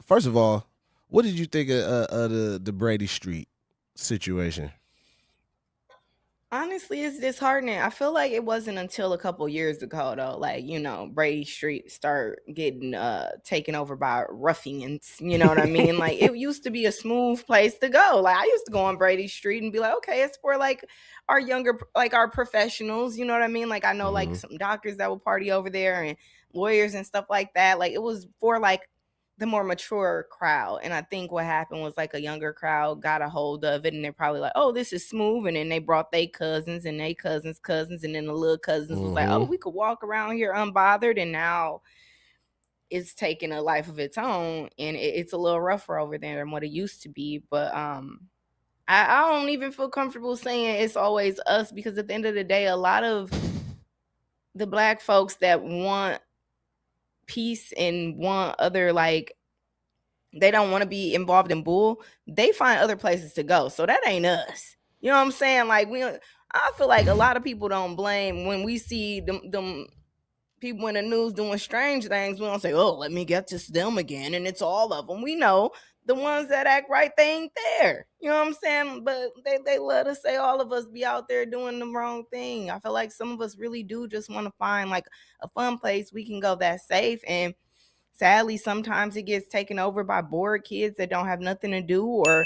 First of all, what did you think of the Brady Street situation? Honestly, it's disheartening. I feel like it wasn't until a couple years ago, though, like, Brady Street start getting taken over by ruffians. You know what I mean? Like, it used to be a smooth place to go. Like, I used to go on Brady Street and be like, okay, it's for like our younger, like our professionals. You know what I mean? Like, I know like some doctors that would party over there and lawyers and stuff like that. Like, it was for like the more mature crowd. And I think what happened was like a younger crowd got a hold of it and they're probably like, oh, this is smooth. And then they brought their cousins and their cousins. And then the little cousins was like, oh, we could walk around here unbothered. And now it's taking a life of its own. And it's a little rougher over there than what it used to be. But I don't even feel comfortable saying it's always us, because at the end of the day, a lot of the Black folks that want peace and want other, like, they don't want to be involved in bull, they find other places to go. So that ain't us. You know what I'm saying? Like, I feel like a lot of people don't blame when we see them people in the news doing strange things. We don't say, oh, let me get to them again. And it's all of them. We know the ones that act right, they ain't there. You know what I'm saying? But they let us say all of us be out there doing the wrong thing. I feel like some of us really do just want to find like a fun place we can go that's safe. And sadly, sometimes it gets taken over by bored kids that don't have nothing to do, or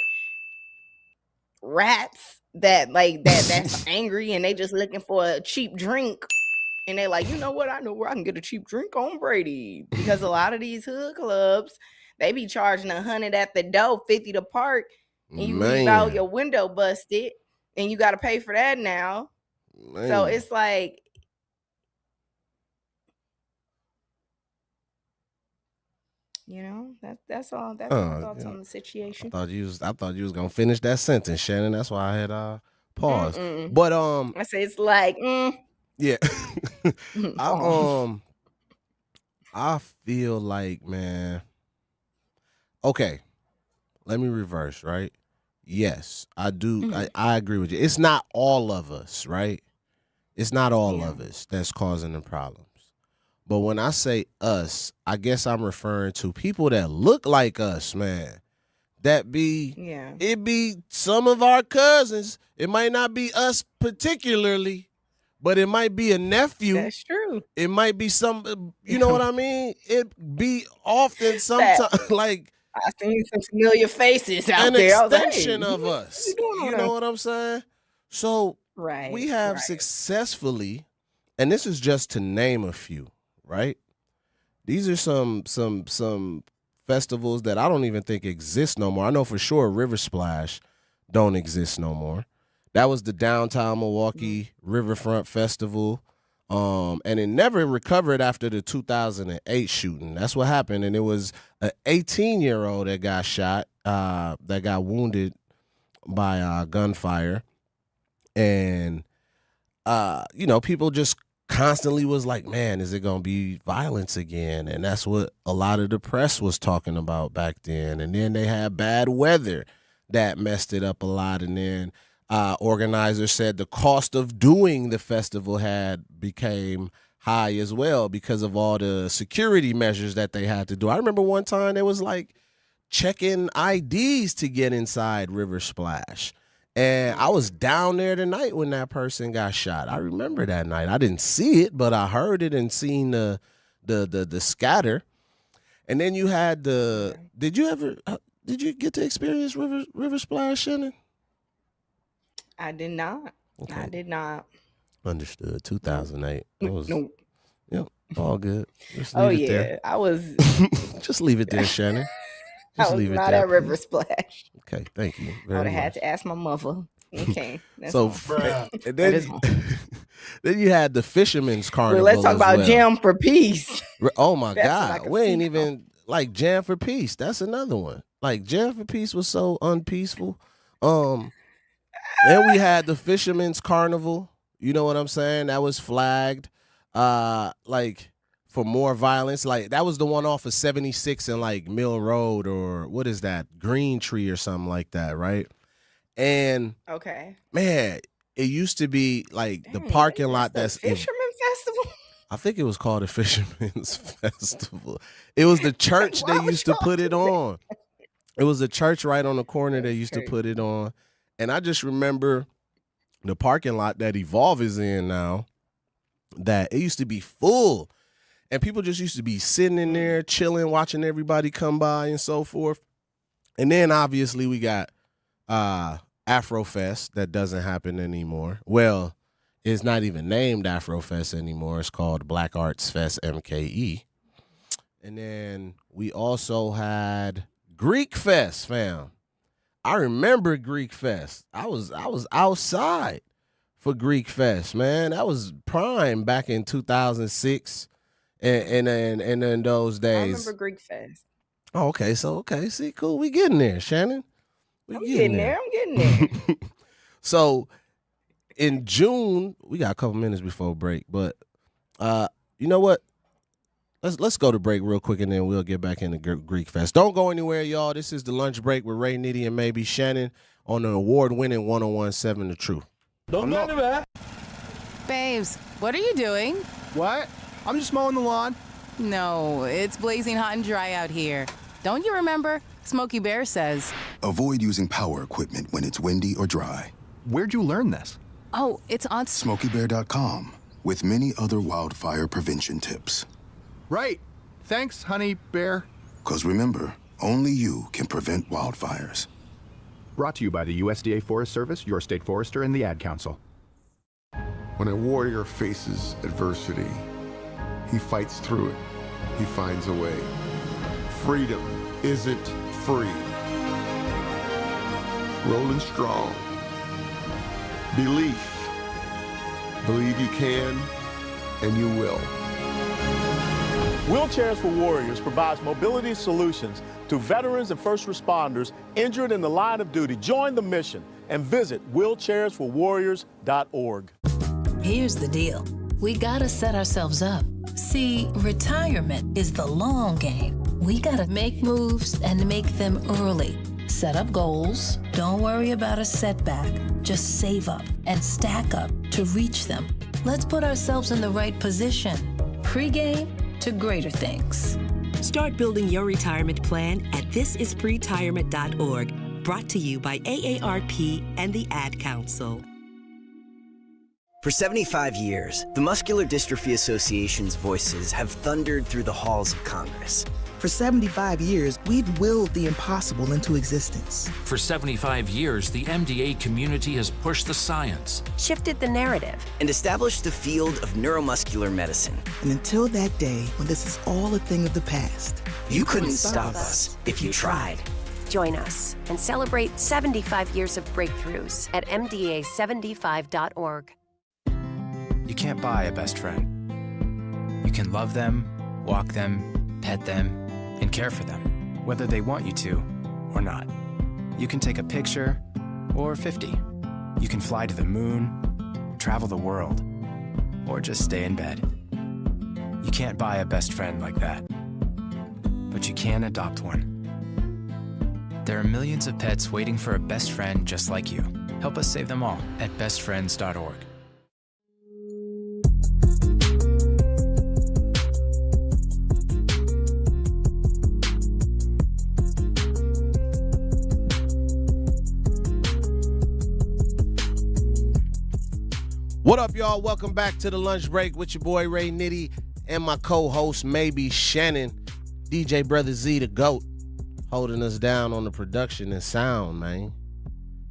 rats that's angry and they just looking for a cheap drink. And they like, you know what? I know where I can get a cheap drink on Brady. Because a lot of these hood clubs, they be charging $100 at the door, $50 to park, and you leave out your window busted, and you got to pay for that now. Man. So it's like, that's all. That's my thoughts on the situation. I thought you was gonna finish that sentence, Shannon. That's why I had paused. But I say it's like, yeah. I feel like, man. Okay, let me reverse, right? Yes, I do. I agree with you. It's not all of us, right? It's not all of us that's causing the problems. But when I say us, I guess I'm referring to people that look like us, man. It be some of our cousins. It might not be us particularly, but it might be a nephew. That's true. It might be some, you know what I mean? It be often sometimes like, I seen some familiar faces out there. An extension of us. You know what I'm saying? So we have successfully, and this is just to name a few, right? These are some festivals that I don't even think exist no more. I know for sure River Splash don't exist no more. That was the downtown Milwaukee Riverfront Festival. And it never recovered after the 2008 shooting. That's what happened. And it was an 18-year-old that got shot, that got wounded by gunfire. And, people just constantly was like, man, is it going to be violence again? And that's what a lot of the press was talking about back then. And then they had bad weather that messed it up a lot. And then organizers said the cost of doing the festival became high as well because of all the security measures that they had to do. I remember one time there was like checking IDs to get inside River Splash. And I was down there the night when that person got shot. I remember that night. I didn't see it, but I heard it and seen the scatter. And then you had did you get to experience River Splash, Shannon? I did not. Okay. I did not. Understood. 2008. It was, Nope. Yep, all good. Just Oh leave it yeah, there. I was. Just leave it there, Shannon. I Just was leave it not there, at River please. Splash. Okay, thank you I very would have had much. to ask my mother. Okay. That's So all. and That is all. then you had the Fisherman's Carnival. Well, let's talk as about well. Jam for Peace. Oh my That's what I God, can we ain't speak even like Jam for Peace. That's another one. Like Jam for Peace was so unpeaceful. Then we had the Fisherman's Carnival. You know what I'm saying? That was flagged, like for more violence. Like that was the one off of 76 and like Mill Road or what is that? Green Tree or something like that, right? And Okay. man, it used to be like the parking lot that's Fisherman Festival. I think it was called the Fisherman's Festival. It was the church Why that would used to y'all put do it on. It was the church right on the corner that used to put it on. And I just remember the parking lot that Evolve is in now, that it used to be full. And people just used to be sitting in there, chilling, watching everybody come by and so forth. And then obviously we got Afrofest that doesn't happen anymore. Well, it's not even named Afrofest anymore. It's called Black Arts Fest MKE. And then we also had Greek Fest, fam. I remember Greek Fest. I was outside for Greek Fest, man. That was prime back in 2006 and in those I days. remember Greek Fest. Oh, okay. So, okay. See, cool. We getting there, Shannon. I'm getting there. So in June, we got a couple minutes before break, but you know what? Let's go to break real quick and then we'll get back into Greek Fest. Don't go anywhere, y'all. This is the lunch break with Ray Nitty and maybe Shannon on the award-winning 101.7 The Truth. Don't go anywhere. Babes, what are you doing? What? I'm just mowing the lawn. No, it's blazing hot and dry out here. Don't you remember? Smokey Bear says. Avoid using power equipment when it's windy or dry. Where'd you learn this? Oh, it's on SmokeyBear.com with many other wildfire prevention tips. Right. Thanks, honey bear. Because remember, only you can prevent wildfires. Brought to you by the USDA Forest Service, your state forester, and the Ad Council. When a warrior faces adversity, he fights through it. He finds a way. Freedom isn't free. Rolling strong. Belief. Believe you can, and you will. Wheelchairs for Warriors provides mobility solutions to veterans and first responders injured in the line of duty. Join the mission and visit wheelchairsforwarriors.org. Here's the deal. We gotta set ourselves up. See, retirement is the long game. We gotta make moves and make them early. Set up goals. Don't worry about a setback. Just save up and stack up to reach them. Let's put ourselves in the right position. Pre-game to greater things. Start building your retirement plan at thisispretirement.org. Brought to you by AARP and the Ad Council. For 75 years, the Muscular Dystrophy Association's voices have thundered through the halls of Congress. For 75 years, we've willed the impossible into existence. For 75 years, the MDA community has pushed the science, Shifted the narrative, and established the field of neuromuscular medicine. And until that day when this is all a thing of the past, You couldn't stop us if you tried. Join us and celebrate 75 years of breakthroughs at MDA75.org. You can't buy a best friend. You can love them, walk them, pet them, and care for them, whether they want you to or not. You can take a picture or 50. You can fly to the moon, travel the world, or just stay in bed. You can't buy a best friend like that, but you can adopt one. There are millions of pets waiting for a best friend just like you. Help us save them all at bestfriends.org. What up, y'all? Welcome back to the lunch break with your boy Ray Nitty and my co-host Maybe Shannon, DJ Brother Z the GOAT, holding us down on the production and sound, man.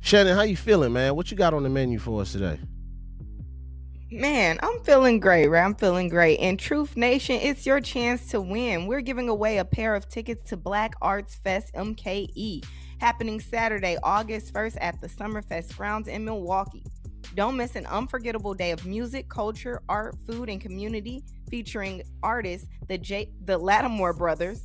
Shannon, how you feeling, man? What you got on the menu for us today? Man, I'm feeling great, right? I'm feeling great. And Truth Nation, it's your chance to win. We're giving away a pair of tickets to Black Arts Fest MKE, happening Saturday, August 1st at the Summerfest grounds in Milwaukee. Don't miss an unforgettable day of music, culture, art, food, and community featuring artists the Lattimore Brothers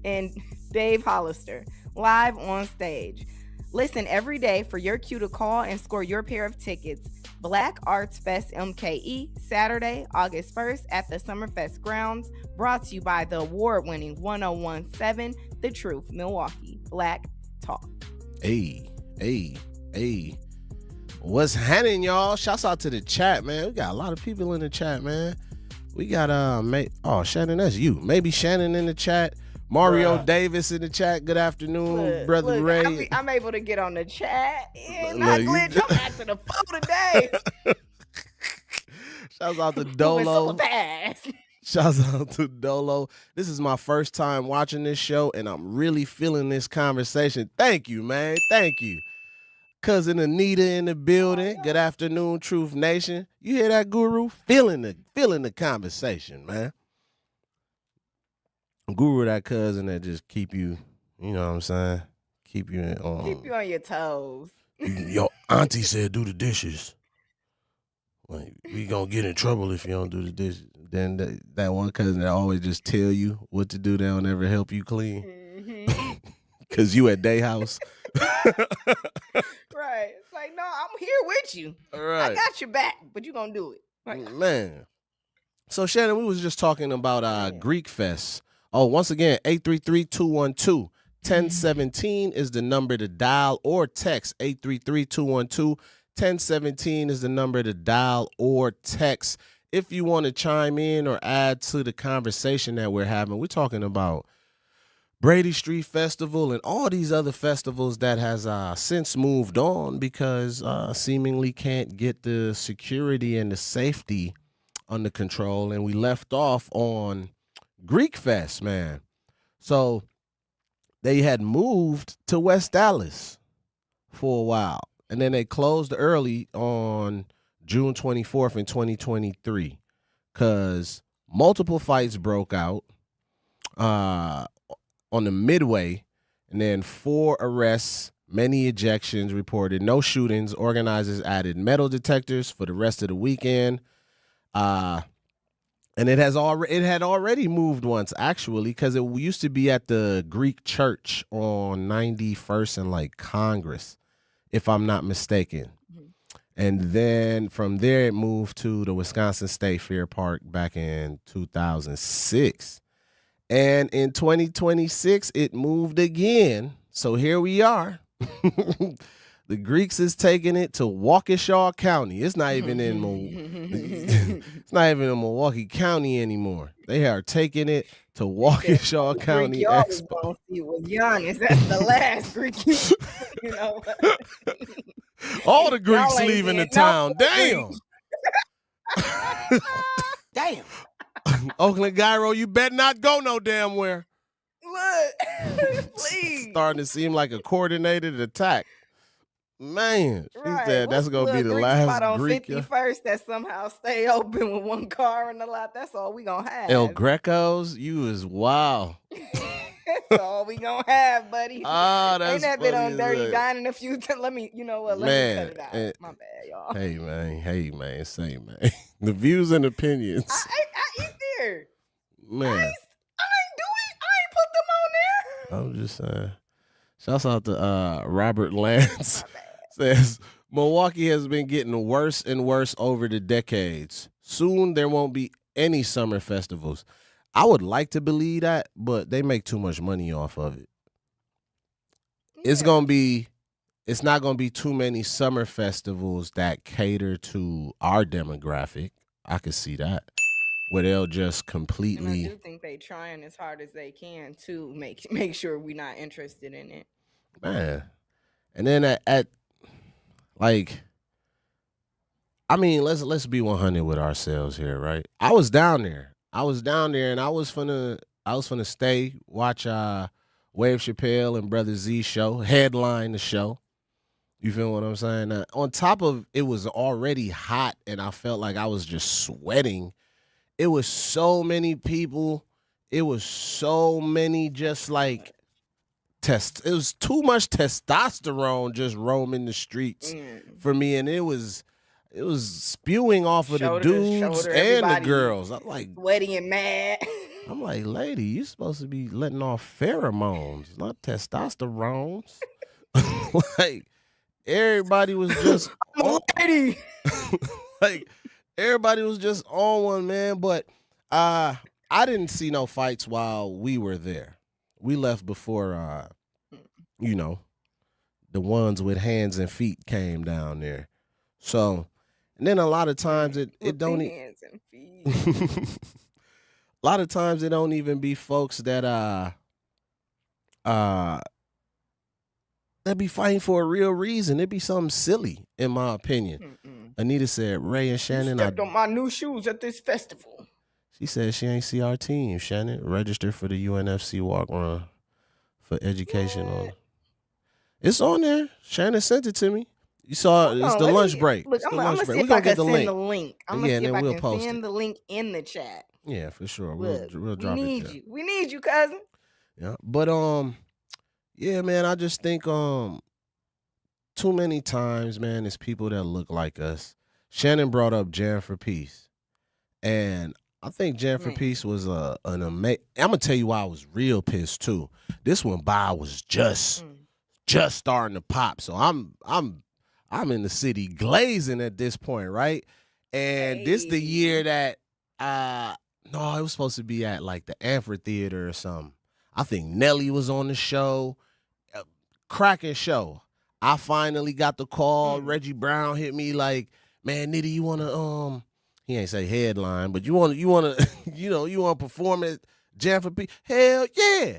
and Dave Hollister live on stage. Listen every day for your cue to call and score your pair of tickets. Black Arts Fest MKE, Saturday, August 1st at the Summerfest grounds, brought to you by the award-winning 1017 The Truth, Milwaukee. Black Talk. Hey. What's happening, y'all? Shouts out to the chat, man. We got a lot of people in the chat, man. We got Shannon, that's you. Maybe Shannon in the chat. Mario Davis in the chat. Good afternoon, Brother Ray. I'm able to get on the chat. Not glitch. I'm acting a fool today. Shouts out to Dolo. Shouts out to Dolo. This is my first time watching this show, and I'm really feeling this conversation. Thank you, man. Thank you. Cousin Anita in the building. Good afternoon, Truth Nation. You hear that, Guru? Feeling the conversation, man. Guru, that cousin that just keep you, you know what I'm saying? Keep you on your toes. Your auntie said do the dishes. Like, we gonna get in trouble if you don't do the dishes. Then that one cousin that always just tell you what to do, they don't ever help you clean. Cause you at day house. Right. It's like, no, I'm here with you. All right. I got your back, but you gonna do it. Right. Man. So Shannon, we was just talking about Greek Fest. Oh, once again, 833-212-1017 is the number to dial or text. 833-212-1017 is the number to dial or text. If you want to chime in or add to the conversation that we're having, we're talking about Brady Street Festival and all these other festivals that has since moved on because seemingly can't get the security and the safety under control. And we left off on Greek Fest, man. So they had moved to West Dallas for a while, and then they closed early on June 24th in 2023 because multiple fights broke out on the midway, and then 4 arrests, many ejections reported, no shootings. Organizers added metal detectors for the rest of the weekend. And it had already moved once, actually, because it used to be at the Greek church on 91st and like Congress, if I'm not mistaken. Mm-hmm. And then from there, it moved to the Wisconsin State Fair Park back in 2006. And in 2026, it moved again. So here we are. The Greeks is taking it to Waukesha County. It's not even in Milwaukee County anymore. They are taking it to Waukesha County Expo. It was Giannis. That's the last Greek. You know. All the Greeks leaving the town. Damn. Damn. Oakland Gyro, you better not go no damn where. Look, please. Starting to seem like a coordinated attack. Man, she said that's gonna be the Greek last spot on Greek 51st that somehow stay open with one car in the lot. That's all we gonna have. El Greco's, you is wow. That's all we gonna have, buddy. Ah, that's ain't that been on Dirty good. Dining a few times? Let me, you know what? Let me cut it out. My bad, y'all. Hey man, say man. The views and opinions. I eat there. Man, I ain't put them on there. I'm just saying. Shouts out to Robert Lance. Says Milwaukee has been getting worse and worse over the decades. Soon there won't be any summer festivals. I would like to believe that, but they make too much money off of it. Yeah. It's not gonna be too many summer festivals that cater to our demographic. I could see that. Where they'll just completely. And I do think they trying as hard as they can to make sure we're not interested in it. Man. And then I I mean, let's be 100 with ourselves here, right? I was down there, and I was finna stay, watch Wave Chappelle and Brother Z show, headline the show. You feel what I'm saying? On top of it was already hot, and I felt like I was just sweating. It was so many people. It was so many just like it was too much testosterone just roaming the streets for me, and it was spewing off of the dudes and the girls. I'm like sweaty and mad. I'm like, lady, you supposed to be letting off pheromones, not testosterones. Like everybody was just lady. Like everybody was just on one, man. But I didn't see no fights while we were there. We left before the ones with hands and feet came down there. So, and then a lot of times it don't hands and feet. a lot of times it don't even be folks that that be fighting for a real reason. It be something silly, in my opinion. Anita said, Ray and Shannon. Stepped on my new shoes at this festival. She said she ain't see our team, Shannon. Register for the UNFC walk run for education on. It's on there. Shannon sent it to me. You saw it. It's the lunch break. Look, I'm gonna see if I can send the link. I'm gonna see if I can send the link in the chat. Yeah, for sure. Look, we'll drop it there. We need you, cousin. Yeah, but yeah, man. I just think too many times, man, it's people that look like us. Shannon brought up Jam for Peace, and I think Jam for Peace was an amazing. I'm gonna tell you why I was real pissed too. This one was just starting to pop, so I'm in the city glazing at this point, right? And this the year that no, it was supposed to be at like the amphitheater or something. I think Nelly was on the show, cracking show. I finally got the call. Reggie Brown hit me like, man, Nitty, you wanna he ain't say headline, but you wanna you wanna perform at Jam for Peace? Hell yeah.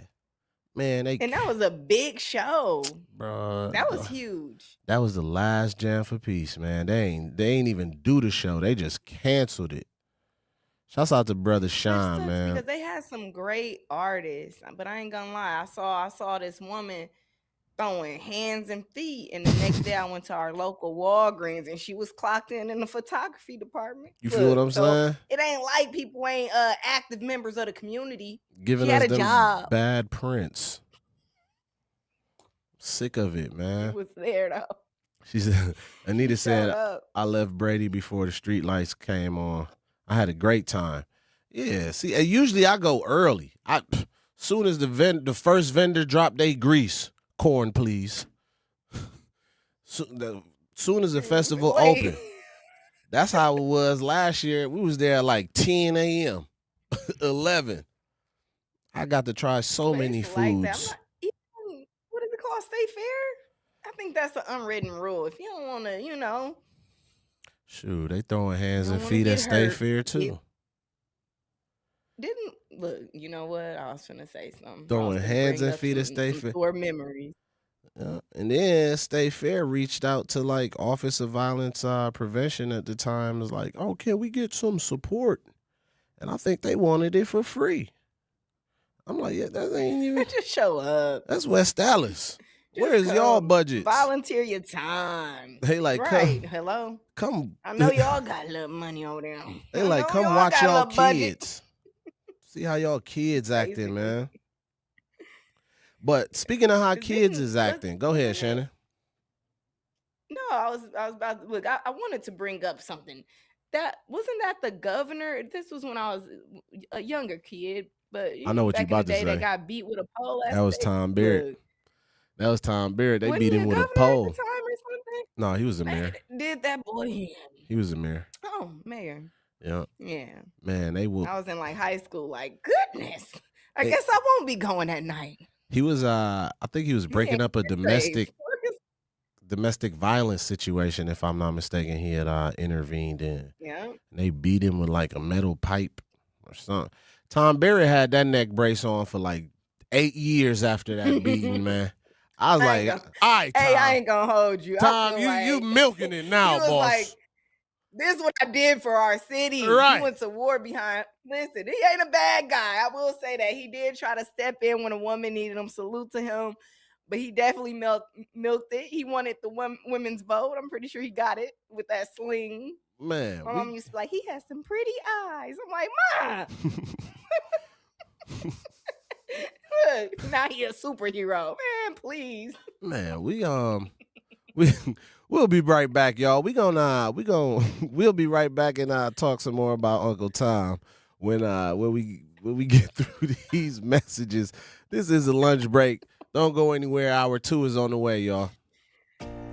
Man, and that was a big show, bro. That was huge. That was the last Jam for Peace, man. They ain't even do the show. They just canceled it. Shouts out to Brother Shine, man. Because they had some great artists, but I ain't gonna lie. I saw this woman throwing hands and feet, and the next day I went to our local Walgreens, and she was clocked in the photography department. You feel what I'm saying? It ain't like people ain't active members of the community. Giving she us had a them job. bad prints. Sick of it, man. She was there though. She said, Anita said, up. I left Brady before the street lights came on. I had a great time. Yeah, see, usually I go early. Soon as the first vendor drop they grease. Corn, please. Soon as the festival opened. That's how it was last year. We was there at like 10 a.m., 11. I got to try so many foods. What is it called? State Fair? I think that's an unwritten rule. If you don't want to, Shoot, they throwing hands and feet at State Fair too. Look, you know what? I was finna say something. Throwing hands and feet at State Fair. Store memories. Yeah. And then State Fair reached out to like Office of Violence Prevention at the time. It was like, oh, can we get some support? And I think they wanted it for free. I'm like, yeah, that ain't even. Just show up. That's West Dallas. Where is y'all budget? Volunteer your time. They like, right? Hello. Come. I know y'all got a little money over there. They like, come watch y'all kids. See how y'all kids acting, man. But speaking of how kids is acting, go ahead, Shannon. No, I was about to look. I wanted to bring up something. That wasn't that the governor. This was when I was a younger kid, but I know what you about to say. They got beat with a pole. That was Tom Barrett. That was Tom Barrett. They beat him with a pole. At the time or something? No, he was the mayor. Did that boy in? He was the mayor. Oh, mayor. Yeah. Yeah. Man, they will. I was in like high school. Like, goodness. I guess I won't be going at night. He was I think he was breaking up a domestic violence situation, if I'm not mistaken. He had intervened in. Yeah. And they beat him with like a metal pipe or something. Tom Barrett had that neck brace on for like 8 years after that beating, man. I was like, all right, Tom. Hey, I ain't gonna hold you. Tom, you milking it now, boss. This is what I did for our city. Right. He went to war behind. Listen, he ain't a bad guy. I will say that. He did try to step in when a woman needed him. Salute to him. But he definitely milked it. He wanted the women's vote. I'm pretty sure he got it with that sling. Man. My mom used to be like, he has some pretty eyes. I'm like, Ma. Look, now he a superhero. Man, please. Man, we'll be right back, y'all. We'll be right back and talk some more about Uncle Tom when we get through these messages. This is a lunch break. Don't go anywhere. Hour 2 is on the way, y'all.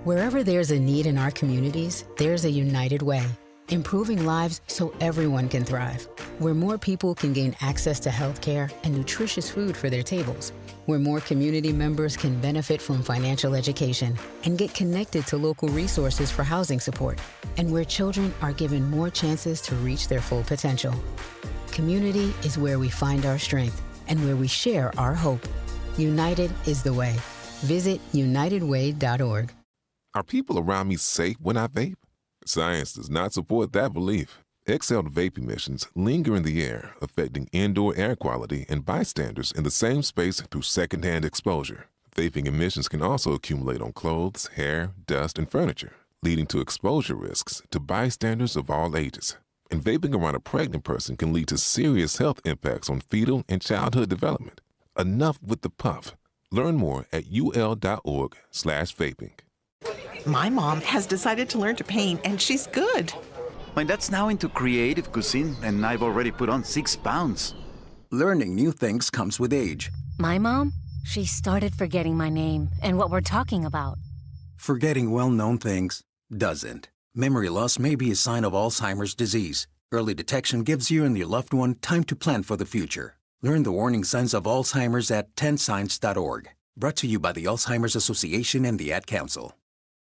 Wherever there's a need in our communities, there's a United Way, improving lives so everyone can thrive. Where more people can gain access to healthcare and nutritious food for their tables. Where more community members can benefit from financial education and get connected to local resources for housing support. And where children are given more chances to reach their full potential. Community is where we find our strength and where we share our hope. United is the way. Visit unitedway.org. Are people around me safe when I vape? Science does not support that belief. Exhaled vape emissions linger in the air, affecting indoor air quality and bystanders in the same space through secondhand exposure. Vaping emissions can also accumulate on clothes, hair, dust, and furniture, leading to exposure risks to bystanders of all ages. And vaping around a pregnant person can lead to serious health impacts on fetal and childhood development. Enough with the puff. Learn more at ul.org/vaping. My mom has decided to learn to paint, and she's good. My dad's now into creative cuisine, and I've already put on 6 pounds. Learning new things comes with age. My mom, she started forgetting my name and what we're talking about. Forgetting well-known things doesn't. Memory loss may be a sign of Alzheimer's disease. Early detection gives you and your loved one time to plan for the future. Learn the warning signs of Alzheimer's at 10signs.org. Brought to you by the Alzheimer's Association and the Ad Council.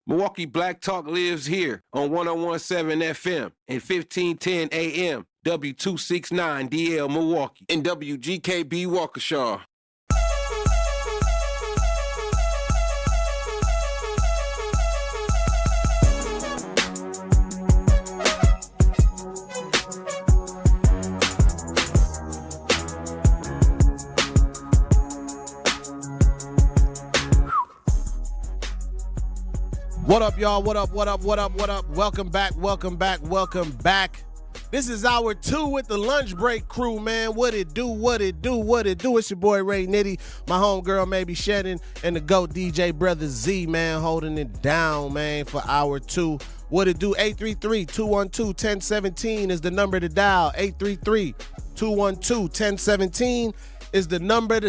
Milwaukee Black Talk lives here on 101.7 FM and 1510 AM, W269DL Milwaukee, and WGKB Waukesha. What up, y'all? What up? Welcome back. This is hour 2 with the lunch break crew, man. What it do? It's your boy Ray Nitty, my homegirl maybe Shannon, and the GOAT DJ brother Z, man, holding it down, man, for hour 2. What it do? 833-212-1017 is the number to dial. 833-212-1017 is the number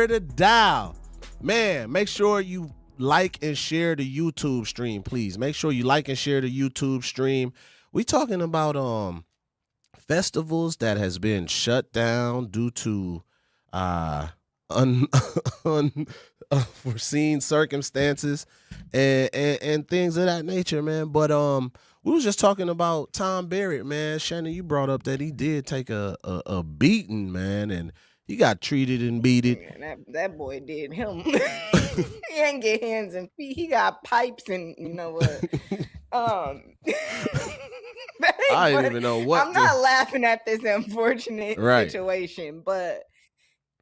to dial. Man, make sure you like and share the YouTube stream, please. Make sure you like and share the YouTube stream. We talking about festivals that has been shut down due to unforeseen circumstances and things of that nature, man. But we was just talking about Tom Barrett, man. Shannon, you brought up that he did take a beating, man, and he got treated and beated. Man, that boy did him. He ain't get hands and feet. He got pipes and you know what? I didn't even know what. I'm not laughing at this unfortunate situation, but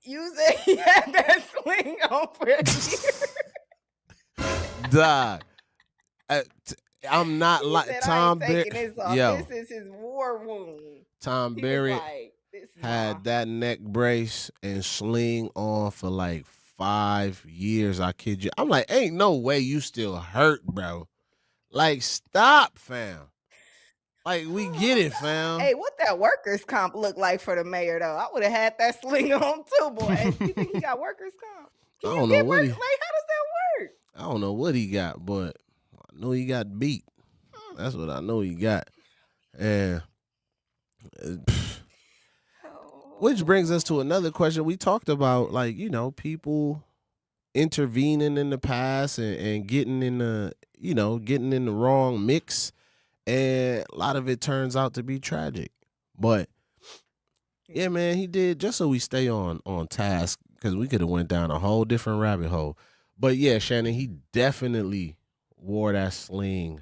you said he had that sling on for a year. Dog. I'm not like Tom Barrett. Yo, this is his war wound. Tom Barrett had that neck brace and sling on for like 5 years. I kid you. I'm like, ain't no way you still hurt, bro. Like, stop, fam. Like, we get it, fam. Hey, what that workers' comp look like for the mayor, though? I would have had that sling on too, boy. You think he got workers' comp? I don't know what he. Like, how does that work? I don't know what he got, but I know he got beat. That's what I know he got. And which brings us to another question. We talked about, like, you know, people intervening in the past and getting in the, you know, getting in the wrong mix. And a lot of it turns out to be tragic. But yeah, man, he did, just so we stay on task, because we could have went down a whole different rabbit hole. But yeah, Shannon, he definitely wore that sling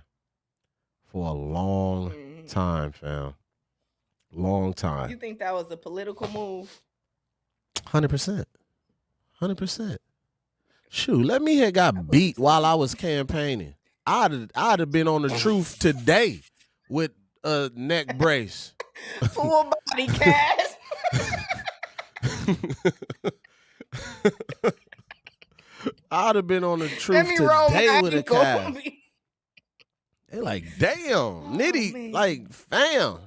for a long time, fam. Long time. You think that was a political move? 100%. 100%. Shoot, let me have got beat while I was campaigning. I'd have been on the truth today with a neck brace. Full body cast. I'd have been on the truth today with a cast. They like, damn, Nitty, like, fam.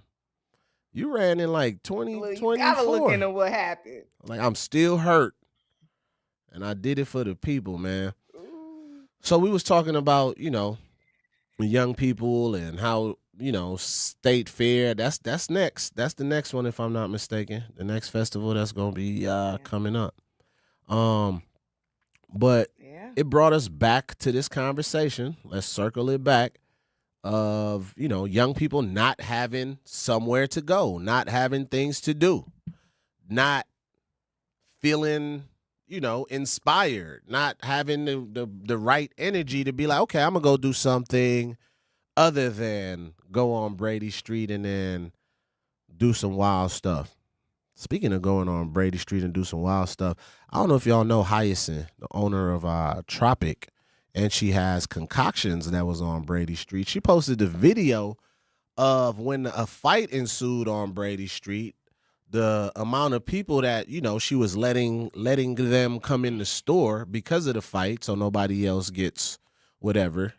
You ran in like 2024. You gotta look into what happened. Like, I'm still hurt. And I did it for the people, man. So we was talking about, young people and how, state fair. That's next. That's the next one, if I'm not mistaken. The next festival that's gonna be coming up. But it brought us back to this conversation. Let's circle it back of, young people not having somewhere to go, not having things to do, not feeling, inspired, not having the right energy to be like, okay, I'm going to go do something other than go on Brady Street and then do some wild stuff. Speaking of going on Brady Street and do some wild stuff, I don't know if y'all know Hyacinth, the owner of Tropic, and she has concoctions that was on Brady Street. She posted the video of when a fight ensued on Brady Street, the amount of people that, she was letting them come in the store because of the fight so nobody else gets whatever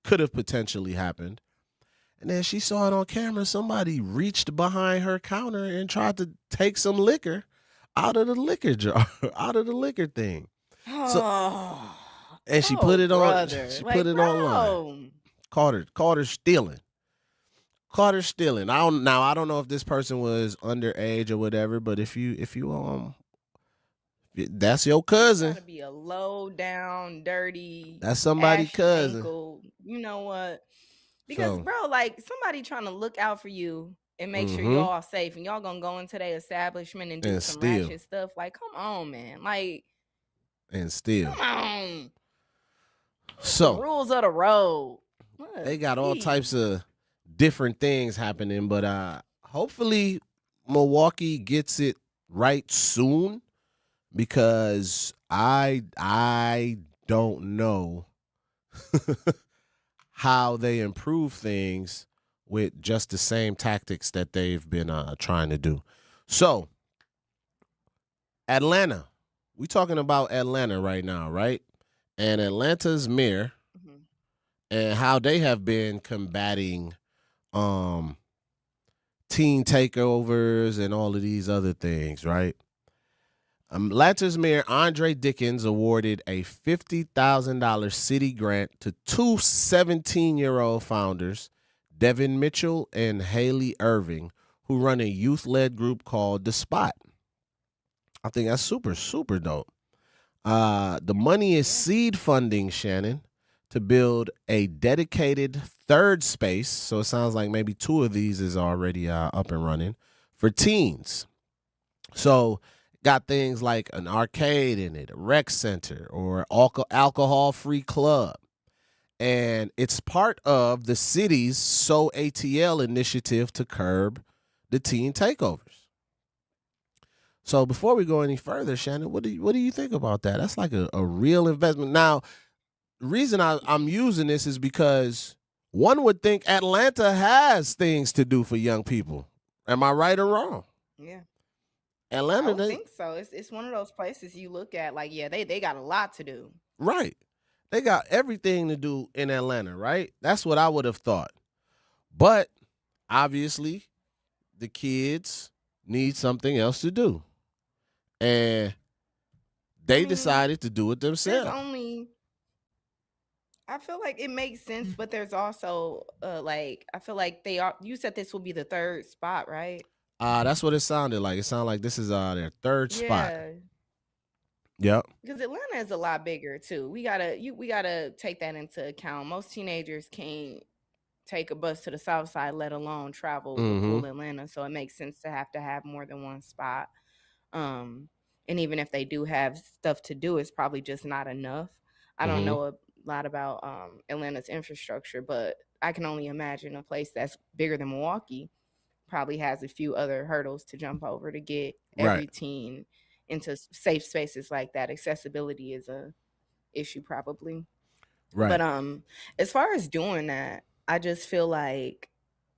could have potentially happened. And then she saw it on camera. Somebody reached behind her counter and tried to take some liquor out of the liquor jar, out of the liquor thing. And she put it on. She put it online. Caught her stealing. Caught her stealing. I don't know if this person was underage or whatever, but if you that's your cousin. Gotta be a low down, dirty. That's somebody's cousin. Ankle. You know what? Because bro, like somebody trying to look out for you and make sure you're all safe, and y'all gonna go into their establishment and do some ratchet stuff. Like, come on, man. Like, and steal. Come on. So the rules of the road. They got all types of different things happening, but hopefully Milwaukee gets it right soon, because I don't know how they improve things with just the same tactics that they've been trying to do. So Atlanta, we talking about Atlanta right now, right? And Atlanta's mayor and how they have been combating teen takeovers and all of these other things, right? Atlanta's mayor Andre Dickens awarded a $50,000 city grant to two 17-year-old founders, Devin Mitchell and Haley Irving, who run a youth-led group called The Spot. I think that's super, super dope. The money is seed funding, Shannon, to build a dedicated third space. So it sounds like maybe two of these is already up and running for teens. So got things like an arcade in it, a rec center, or alcohol-free club. And it's part of the city's So ATL initiative to curb the teen takeovers. So before we go any further, Shannon, what do you think about that? That's like a real investment. Now, the reason I'm using this is because one would think Atlanta has things to do for young people. Am I right or wrong? Yeah. Atlanta, I don't think so. It's one of those places you look at like, yeah, they got a lot to do. Right. They got everything to do in Atlanta, right? That's what I would have thought. But obviously, the kids need something else to do. And they decided to do it themselves. I feel like it makes sense, but there's also I feel like you said this will be the third spot, right? That's what it sounded like. It sounded like this is their third spot. Yep. Because Atlanta is a lot bigger too. We gotta take that into account. Most teenagers can't take a bus to the South Side, let alone travel to cool Atlanta. So it makes sense to have more than one spot. And even if they do have stuff to do, it's probably just not enough. I don't know lot about Atlanta's infrastructure, but I can only imagine a place that's bigger than Milwaukee probably has a few other hurdles to jump over to get Right. every teen into safe spaces like that. Accessibility is a issue probably. Right. But as far as doing that, I just feel like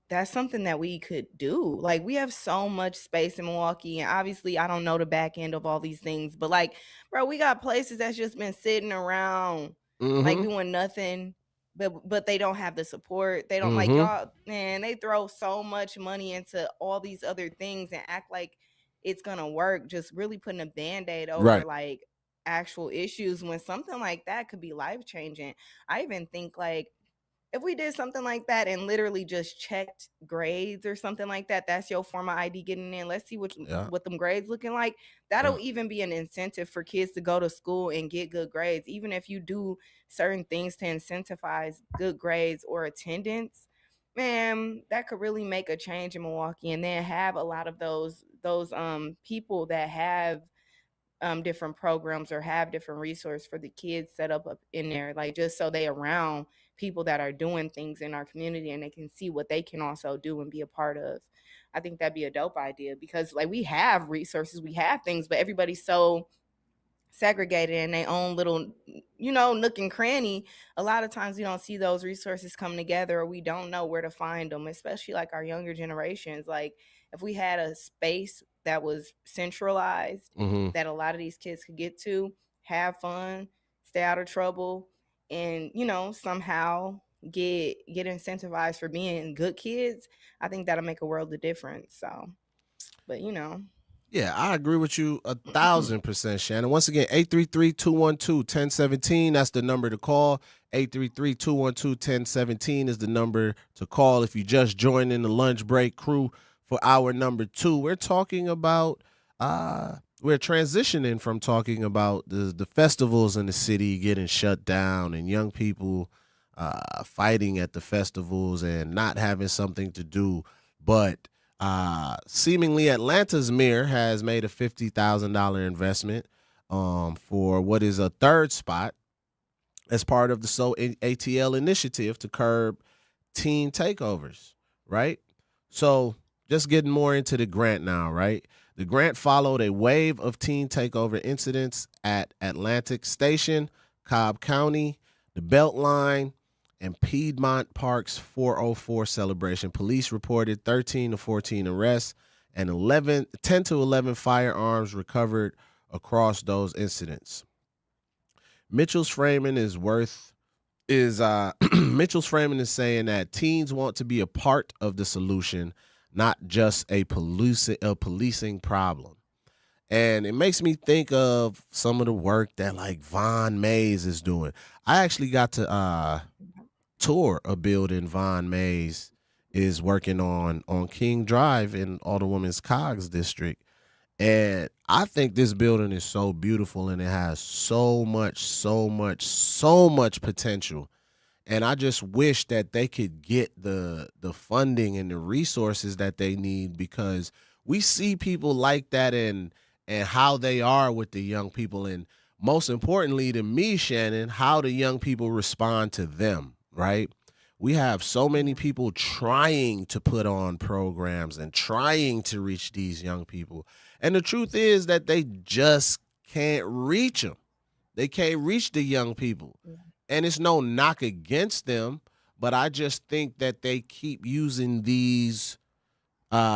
that's something that we could do. Like we have so much space in Milwaukee, and obviously I don't know the back end of all these things, but like, bro, we got places that's just been sitting around like Mm-hmm. doing nothing, but they don't have the support. They don't like Mm-hmm. y'all, man, they throw so much money into all these other things and act like it's gonna work, just really putting a band-aid over Right. like actual issues when something like that could be life changing. I even think like if we did something like that and literally just checked grades or something like that, that's your form of ID getting in. Let's see Yeah. what them grades looking like. Yeah. That'll even be an incentive for kids to go to school and get good grades. Even if you do certain things to incentivize good grades or attendance, man, that could really make a change in Milwaukee. And then have a lot of those people that have different programs or have different resources for the kids set up in there, like just so they around people that are doing things in our community and they can see what they can also do and be a part of. I think that'd be a dope idea because like we have resources, we have things, but everybody's so segregated in their own little, nook and cranny. A lot of times we don't see those resources come together or we don't know where to find them, especially like our younger generations. Like if we had a space that was centralized Mm-hmm. that a lot of these kids could get to, have fun, stay out of trouble, and somehow get incentivized for being good kids, I think that'll make a world of difference. So, but Yeah, I agree with you 1,000%, Shannon. Once again, 833-212-1017. That's the number to call. 833-212-1017 is the number to call if you just joined in the lunch break crew for hour number 2. We're talking about we're transitioning from talking about the festivals in the city getting shut down and young people fighting at the festivals and not having something to do, but seemingly Atlanta's mayor has made a $50,000 investment for what is a third spot as part of the ATL initiative to curb teen takeovers, right? So just getting more into the grant now, right? The grant followed a wave of teen takeover incidents at Atlantic Station, Cobb County, the Beltline, and Piedmont Park's 404 celebration. Police reported 13 to 14 arrests and 10 to 11 firearms recovered across those incidents. Mitchell's framing is Mitchell's framing is saying that teens want to be a part of the solution, not just a policing problem. And it makes me think of some of the work that like Von Mays is doing. I actually got to tour a building Von Mays is working on King Drive in Alderwoman's Cogs district. And I think this building is so beautiful and it has so much potential. And I just wish that they could get the funding and the resources that they need, because we see people like that and how they are with the young people. And most importantly to me, Shannon, how the young people respond to them, right? We have so many people trying to put on programs and trying to reach these young people. And the truth is that they just can't reach them. They can't reach the young people. And it's no knock against them, but I just think that they keep using these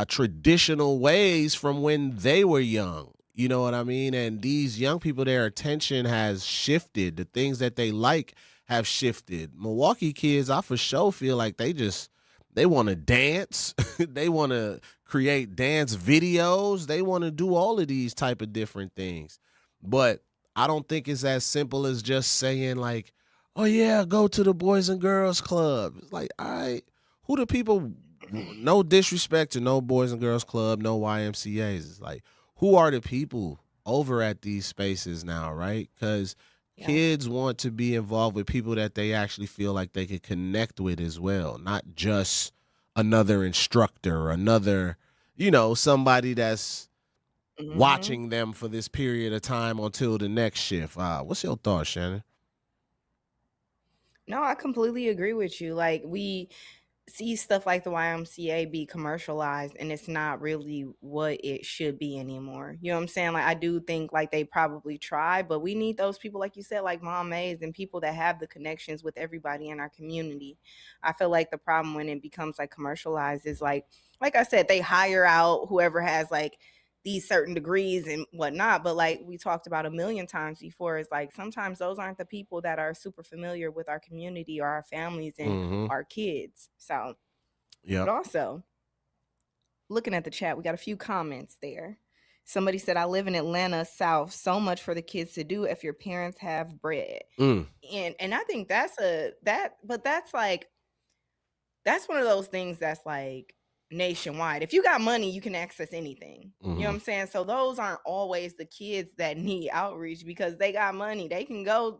traditional ways from when they were young. You know what I mean? And these young people, their attention has shifted. The things that they like have shifted. Milwaukee kids, I for sure feel like they want to dance. They want to create dance videos. They want to do all of these type of different things. But I don't think it's as simple as just saying like, oh yeah, go to the Boys and Girls Club. It's like, all right, who the people, no disrespect to no Boys and Girls Club, no YMCAs. It's like, who are the people over at these spaces now, right? Because kids want to be involved with people that they actually feel like they could connect with as well, not just another instructor, another, somebody that's watching them for this period of time until the next shift. What's your thoughts, Shannon? No, I completely agree with you. Like, we see stuff like the YMCA be commercialized, and it's not really what it should be anymore. You know what I'm saying? Like, I do think like they probably try, but we need those people, like you said, like Mom Mays and people that have the connections with everybody in our community. I feel like the problem when it becomes like commercialized is like I said, they hire out whoever has like these certain degrees and whatnot, but like we talked about a million times before, is like sometimes those aren't the people that are super familiar with our community or our families and our kids. So yeah. But also, looking at the chat, we got a few comments there. Somebody said, I live in Atlanta South, so much for the kids to do if your parents have bread. And I think that's one of those things that's like nationwide. If you got money, you can access anything. You know what I'm saying? So those aren't always the kids that need outreach because they got money. They can go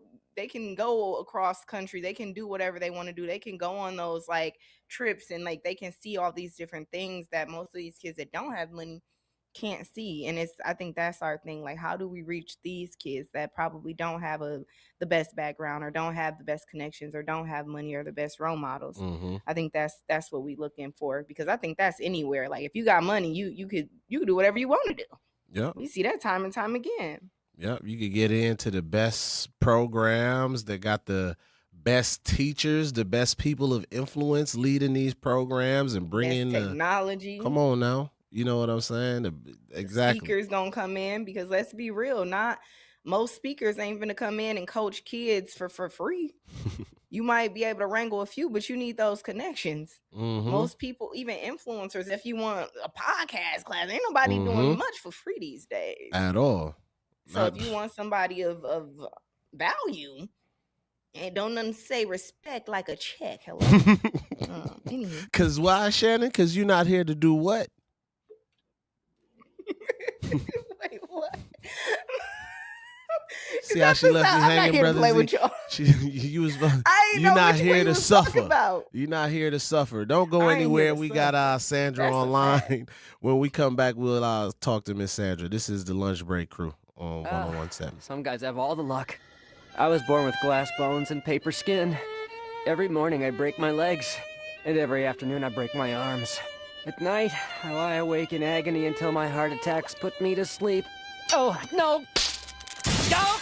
across country. They can do whatever they want to do. They can go on those like trips and like they can see all these different things that most of these kids that don't have money can't see. And I think that's our thing. Like, how do we reach these kids that probably don't have the best background or don't have the best connections or don't have money or the best role models? I think that's what we looking for, because I think that's anywhere. Like, if you got money, you could do whatever you want to do. Yeah, we see that time and time again. Yep, you could get into the best programs that got the best teachers, the best people of influence leading these programs and bringing technology. Come on now. You know what I'm saying? Exactly. Speakers gonna come in, because let's be real, not most speakers ain't gonna come in and coach kids for free. You might be able to wrangle a few, but you need those connections. Most people, even influencers, if you want a podcast class, ain't nobody doing much for free these days. At all. So if you want somebody of value, and don't say respect like a check. Hello. Because why, Shannon? Because you're not here to do what? Wait, what? See how she left me hanging, brother? You're not here to suffer. You're not here to suffer. Don't go anywhere. We got Sandra online. When we come back, we'll talk to Miss Sandra. This is the Lunch Break crew on 101.7. Some guys have all the luck. I was born with glass bones and paper skin. Every morning I break my legs, and every afternoon I break my arms. At night, I lie awake in agony until my heart attacks put me to sleep. Oh, no! No!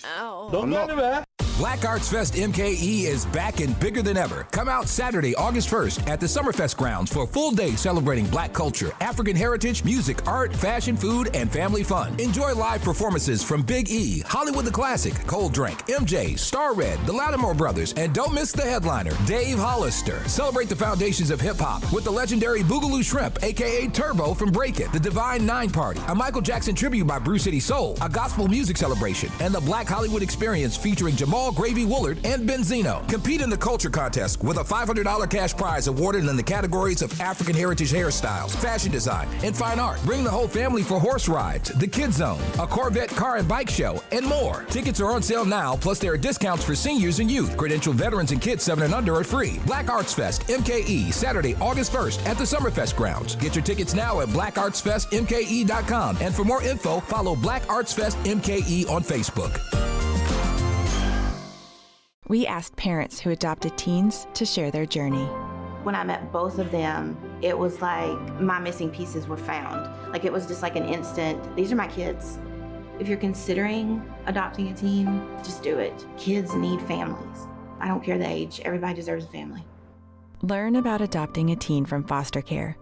Ow. Don't go anywhere. Black Arts Fest MKE is back and bigger than ever. Come out Saturday, August 1st at the Summerfest grounds for a full day celebrating Black culture, African heritage, music, art, fashion, food, and family fun. Enjoy live performances from Big E, Hollywood the Classic, Cold Drink, MJ, Star Red, the Lattimore Brothers, and don't miss the headliner, Dave Hollister. Celebrate the foundations of hip-hop with the legendary Boogaloo Shrimp, a.k.a. Turbo from Break It, the Divine Nine Party, a Michael Jackson tribute by Brew City Soul, a gospel music celebration, and the Black Hollywood Experience featuring Jamal Gravy Woolard and Benzino. Compete in the culture contest with a $500 cash prize awarded in the categories of African heritage hairstyles, fashion design, and fine art. Bring the whole family for horse rides, the Kids Zone, a Corvette car and bike show, and more. Tickets are on sale now, plus there are discounts for seniors and youth. Credentialed veterans and kids 7 and under are free. Black Arts Fest MKE, Saturday, August 1st at the Summerfest grounds. Get your tickets now at blackartsfestmke.com. And for more info, follow Black Arts Fest MKE on Facebook. We asked parents who adopted teens to share their journey. When I met both of them, it was like my missing pieces were found. Like, it was just like an instant, these are my kids. If you're considering adopting a teen, just do it. Kids need families. I don't care the age, everybody deserves a family. Learn about adopting a teen from foster care.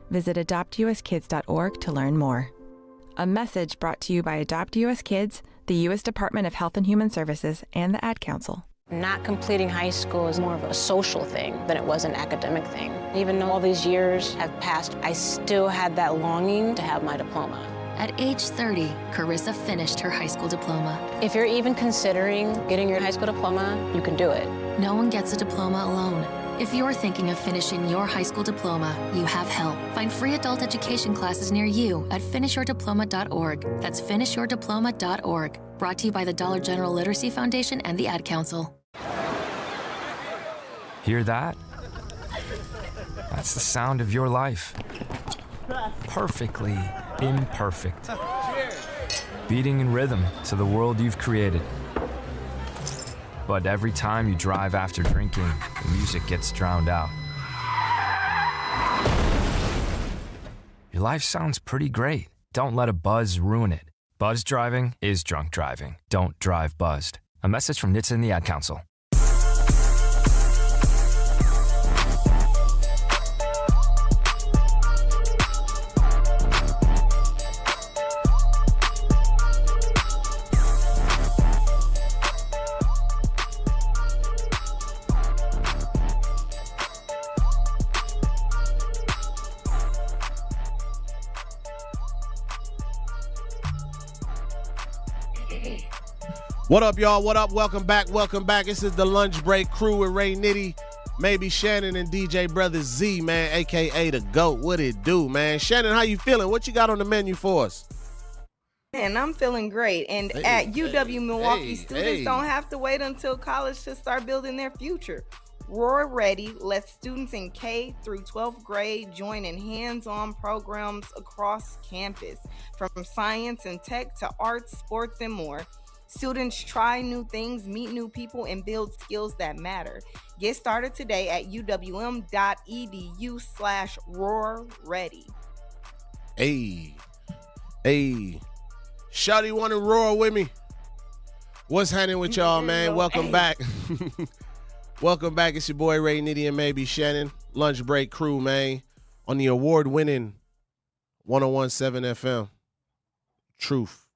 Visit adoptuskids.org to learn more. A message brought to you by Adopt US Kids, the U.S. Department of Health and Human Services, and the Ad Council. Not completing high school is more of a social thing than it was an academic thing. Even though all these years have passed, I still had that longing to have my diploma. At age 30, Carissa finished her high school diploma. If you're even considering getting your high school diploma, you can do it. No one gets a diploma alone. If you're thinking of finishing your high school diploma, you have help. Find free adult education classes near you at finishyourdiploma.org. That's finishyourdiploma.org. Brought to you by the Dollar General Literacy Foundation and the Ad Council. Hear that? That's the sound of your life. Perfectly imperfect. beating in rhythm to the world you've created. But every time you drive after drinking, the music gets drowned out. Your life sounds pretty great. Don't let a buzz ruin it. Buzz driving is drunk driving. Don't drive buzzed. A message from NHTSA and the Ad Council. What up, y'all? What up? Welcome back. Welcome back. This is the Lunch Break Crew with Ray Nitty, maybe Shannon, and DJ Brother Z, man, a.k.a. the GOAT. What it do, man? Shannon, how you feeling? What you got on the menu for us? And I'm feeling great. And at UW Milwaukee, students don't have to wait until college to start building their future. Roar Ready lets students in K through 12th grade join in hands-on programs across campus, from science and tech to arts, sports, and more. Students try new things, meet new people, and build skills that matter. Get started today at uwm.edu/roarready. Hey. Shawty want to roar with me? What's happening with y'all, man? Welcome back. Welcome back. It's your boy Ray Nitty and maybe Shannon. Lunch Break Crew, man. On the award-winning 101.7 FM. Truth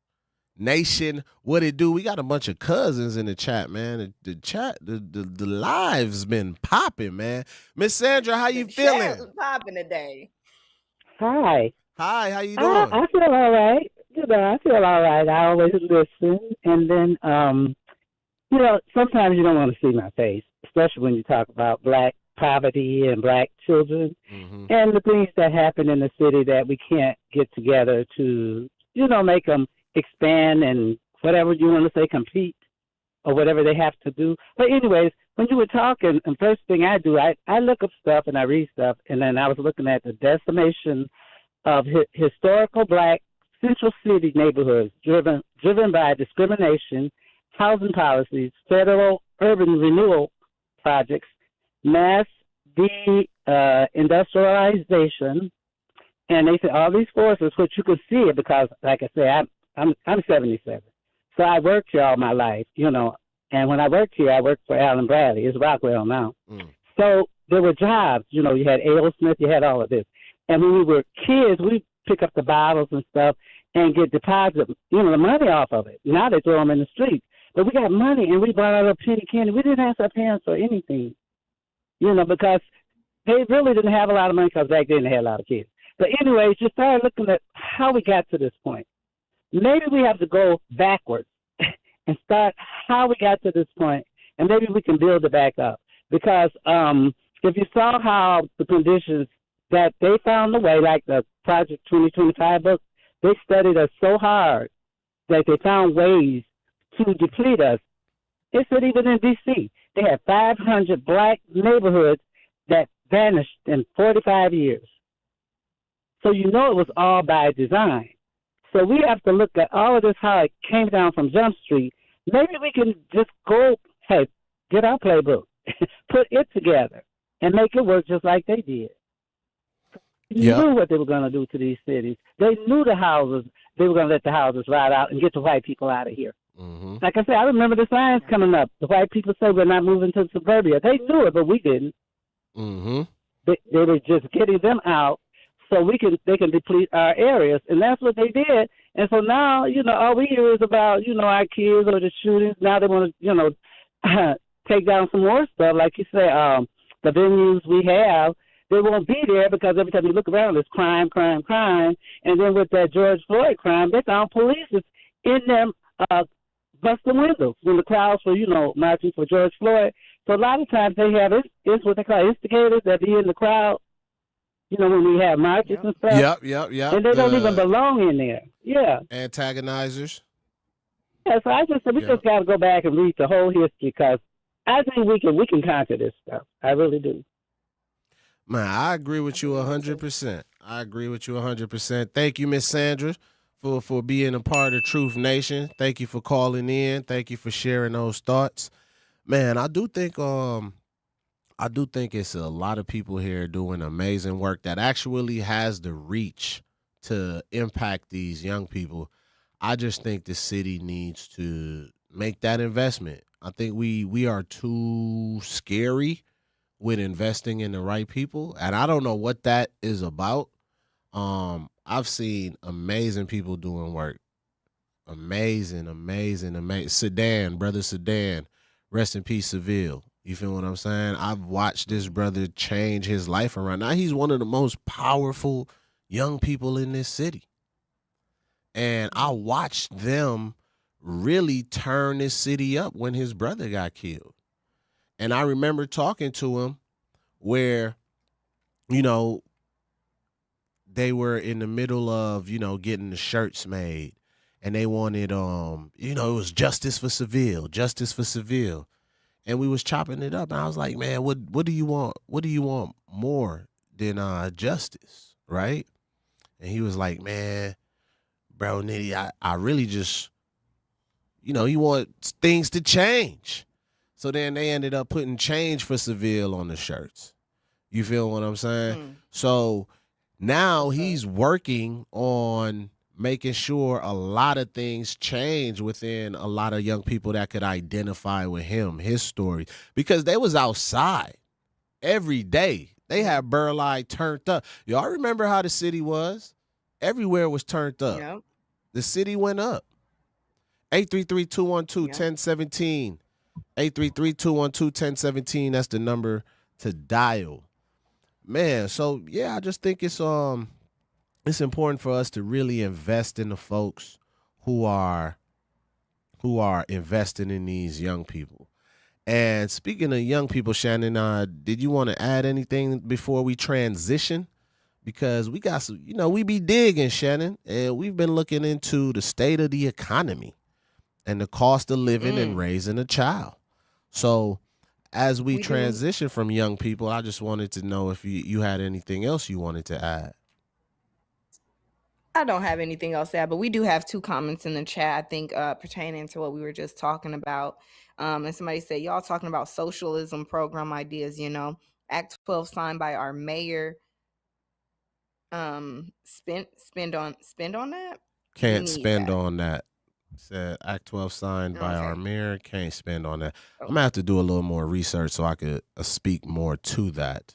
Nation, what it do? We got a bunch of cousins in the chat, man. The chat, the live's been popping, man. Miss Sandra, how you feeling? Chat's popping today. Hi, how you doing? I feel all right. I feel all right. I always listen, and then sometimes you don't want to see my face, especially when you talk about Black poverty and Black children, and the things that happen in the city that we can't get together to, make them expand and whatever you want to say, compete or whatever they have to do. But anyways, when you were talking, the first thing I do, I look up stuff and I read stuff, and then I was looking at the decimation of historical Black Central City neighborhoods driven by discrimination, housing policies, federal urban renewal projects, mass industrialization, and they say all these forces, which you can see it because, like I say, I'm 77, so I worked here all my life, and when I worked here, I worked for Allen Bradley. It's Rockwell now. So there were jobs, you had A.L. Smith, you had all of this. And when we were kids, we pick up the bottles and stuff and get deposit, the money off of it. Now they throw them in the street. But we got money, and we bought out a penny candy. We didn't ask our parents for anything, because they really didn't have a lot of money because back then they had a lot of kids. But anyways, just started looking at how we got to this point. Maybe we have to go backwards and start how we got to this point, and maybe we can build it back up. Because if you saw how the conditions that they found the way, like the Project 2025 book, they studied us so hard that they found ways to deplete us. They said even in D.C., they had 500 Black neighborhoods that vanished in 45 years. So it was all by design. So we have to look at all of this, how it came down from Jump Street. Maybe we can just go, get our playbook, put it together, and make it work just like they did. They knew what they were going to do to these cities. They knew they were going to let the houses ride out and get the white people out of here. Like I said, I remember the signs coming up. The white people say we're not moving to suburbia. They knew it, but we didn't. They were just getting them out so they can deplete our areas, and that's what they did. And so now, all we hear is about, our kids or the shootings. Now they want to, take down some more stuff. Like you say, the venues we have, they won't be there because every time you look around, it's crime. And then with that George Floyd crime, they found police in them busting windows when the crowds were, marching for George Floyd. So a lot of times they have it's what they call instigators that be in the crowd. When we have marches and stuff. Yep. And they don't even belong in there. Yeah. Antagonizers. Yeah, so I just said we just got to go back and read the whole history because I think we can conquer this stuff. I really do. Man, I agree with you 100%. Thank you, Miss Sandra, for being a part of Truth Nation. Thank you for calling in. Thank you for sharing those thoughts. Man, I do think it's a lot of people here doing amazing work that actually has the reach to impact these young people. I just think the city needs to make that investment. I think we are too scary with investing in the right people, and I don't know what that is about. I've seen amazing people doing work. Amazing, amazing, amazing. Sedan, brother Sedan, rest in peace, Seville. You feel what I'm saying? I've watched this brother change his life around. Now he's one of the most powerful young people in this city. And I watched them really turn this city up when his brother got killed. And I remember talking to him where, you know, they were in the middle of, getting the shirts made. And they wanted, it was justice for Seville, justice for Seville. And we was chopping it up. And I was like, man, what do you want? What do you want more than justice, right? And he was like, man, bro, Nitty, I really just, you want things to change. So then they ended up putting change for Seville on the shirts. You feel what I'm saying? So now he's working on making sure a lot of things change within a lot of young people that could identify with him, his story, because they was outside every day. They had Burleigh turned up. Y'all remember how the city was? Everywhere was turned up. Yep. The city went up. 833-212-1017. 833-212-1017. That's the number to dial. Man, so yeah, I just think it's important for us to really invest in the folks who are investing in these young people. And speaking of young people, Shannon, did you want to add anything before we transition? Because we got some, we be digging, Shannon, and we've been looking into the state of the economy and the cost of living and raising a child. So as we transition from young people, I just wanted to know if you had anything else you wanted to add. I don't have anything else to add, but we do have two comments in the chat, I think, pertaining to what we were just talking about. And somebody said, y'all talking about socialism program ideas, Act 12 signed by our mayor. Spend on that? Can't spend on that. Said Act 12 signed by our mayor. Can't spend on that. I'm going to have to do a little more research so I could speak more to that.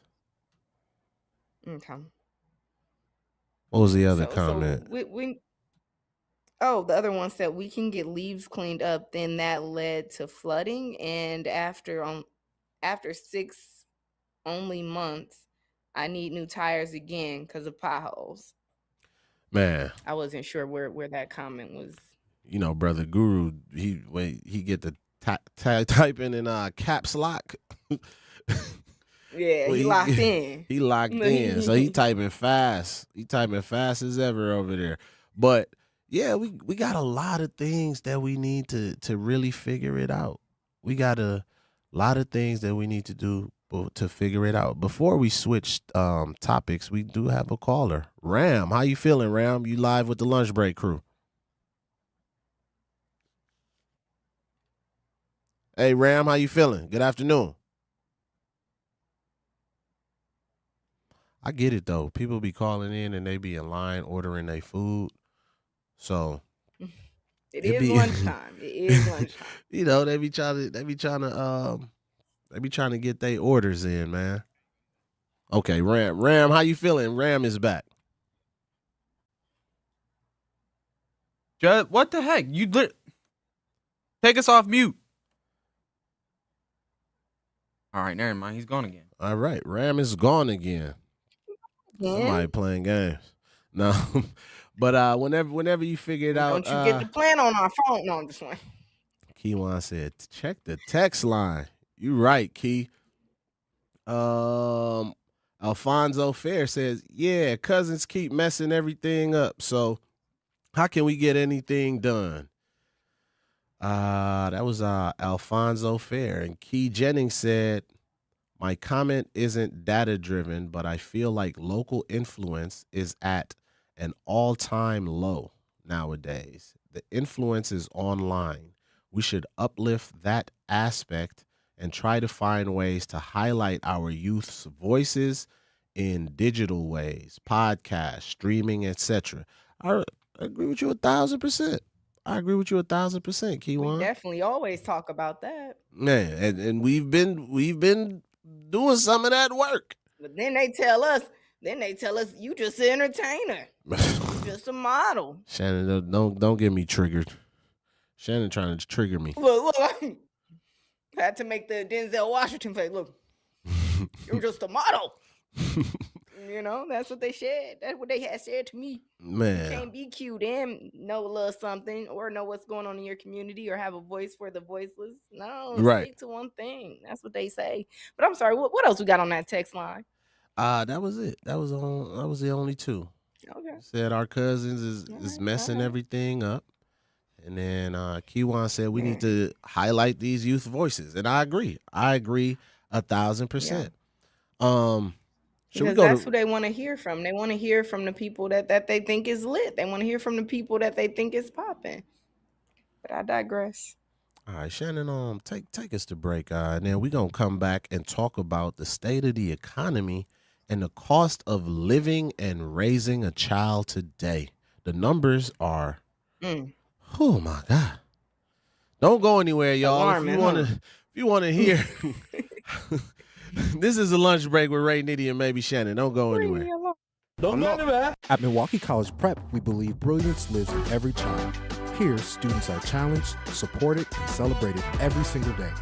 Okay. What was the other comment? The other one said we can get leaves cleaned up. Then that led to flooding, and after 6 only months, I need new tires again because of potholes. Man, I wasn't sure where that comment was. Brother Guru, he get the typing in caps lock. Yeah, he locked in. He locked in. So he typing fast. He typing fast as ever over there. But yeah, we got a lot of things that we need to really figure it out. We got a lot of things that we need to do to figure it out. Before we switch topics, we do have a caller. Ram, how you feeling, Ram? You live with the lunch break crew. Hey, Ram, how you feeling? Good afternoon. I get it, though. People be calling in and they be in line ordering their food. So it is lunchtime. It is lunchtime. They be trying to get their orders in, man. Okay, Ram, how you feeling? Ram is back. What the heck? Take us off mute. All right, never mind. He's gone again. All right, Ram is gone again. Somebody playing games. No, but whenever you figure it out, don't you get the plan on our phone? No, I'm just one. Keywan said, check the text line. You right, Key. Alfonso Fair says, yeah, cousins keep messing everything up. So how can we get anything done? That was Alfonso Fair. And Key Jennings said, my comment isn't data driven, but I feel like local influence is at an all-time low. nowadays. The influence is online. We should uplift that aspect and try to find ways to highlight our youth's voices in digital ways, podcasts, streaming, etc. I agree with you 1,000%. I agree with you 1,000%, Kiwan. We definitely always talk about that. Man, and we've been doing some of that work. But then they tell us, you just an entertainer. You just a model. Shannon, don't get me triggered. Shannon trying to trigger me. Look, I had to make the Denzel Washington face. Look, you're just a model. You know, that's what they said. That's what they had said to me. Man. You can't be cute and know a little something or know what's going on in your community or have a voice for the voiceless. No, right. Stick to one thing. That's what they say. But I'm sorry, what else we got on that text line? That was it. That was the only two. Okay. Said our cousins is messing everything up. And then Kiwan said we need to highlight these youth voices. And I agree. 1,000%. Because that's who they want to hear from. They want to hear from the people that they think is lit. They want to hear from the people that they think is popping. But I digress. All right, Shannon, take us to break. And then we're going to come back and talk about the state of the economy and the cost of living and raising a child today. The numbers are, oh my God. Don't go anywhere, y'all. Alarming, if you want to hear, this is a lunch break with Ray Nitty and maybe Shannon. Don't go anywhere. Don't go anywhere. At Milwaukee College Prep, we believe brilliance lives in every child. Here, students are challenged, supported, and celebrated every single day.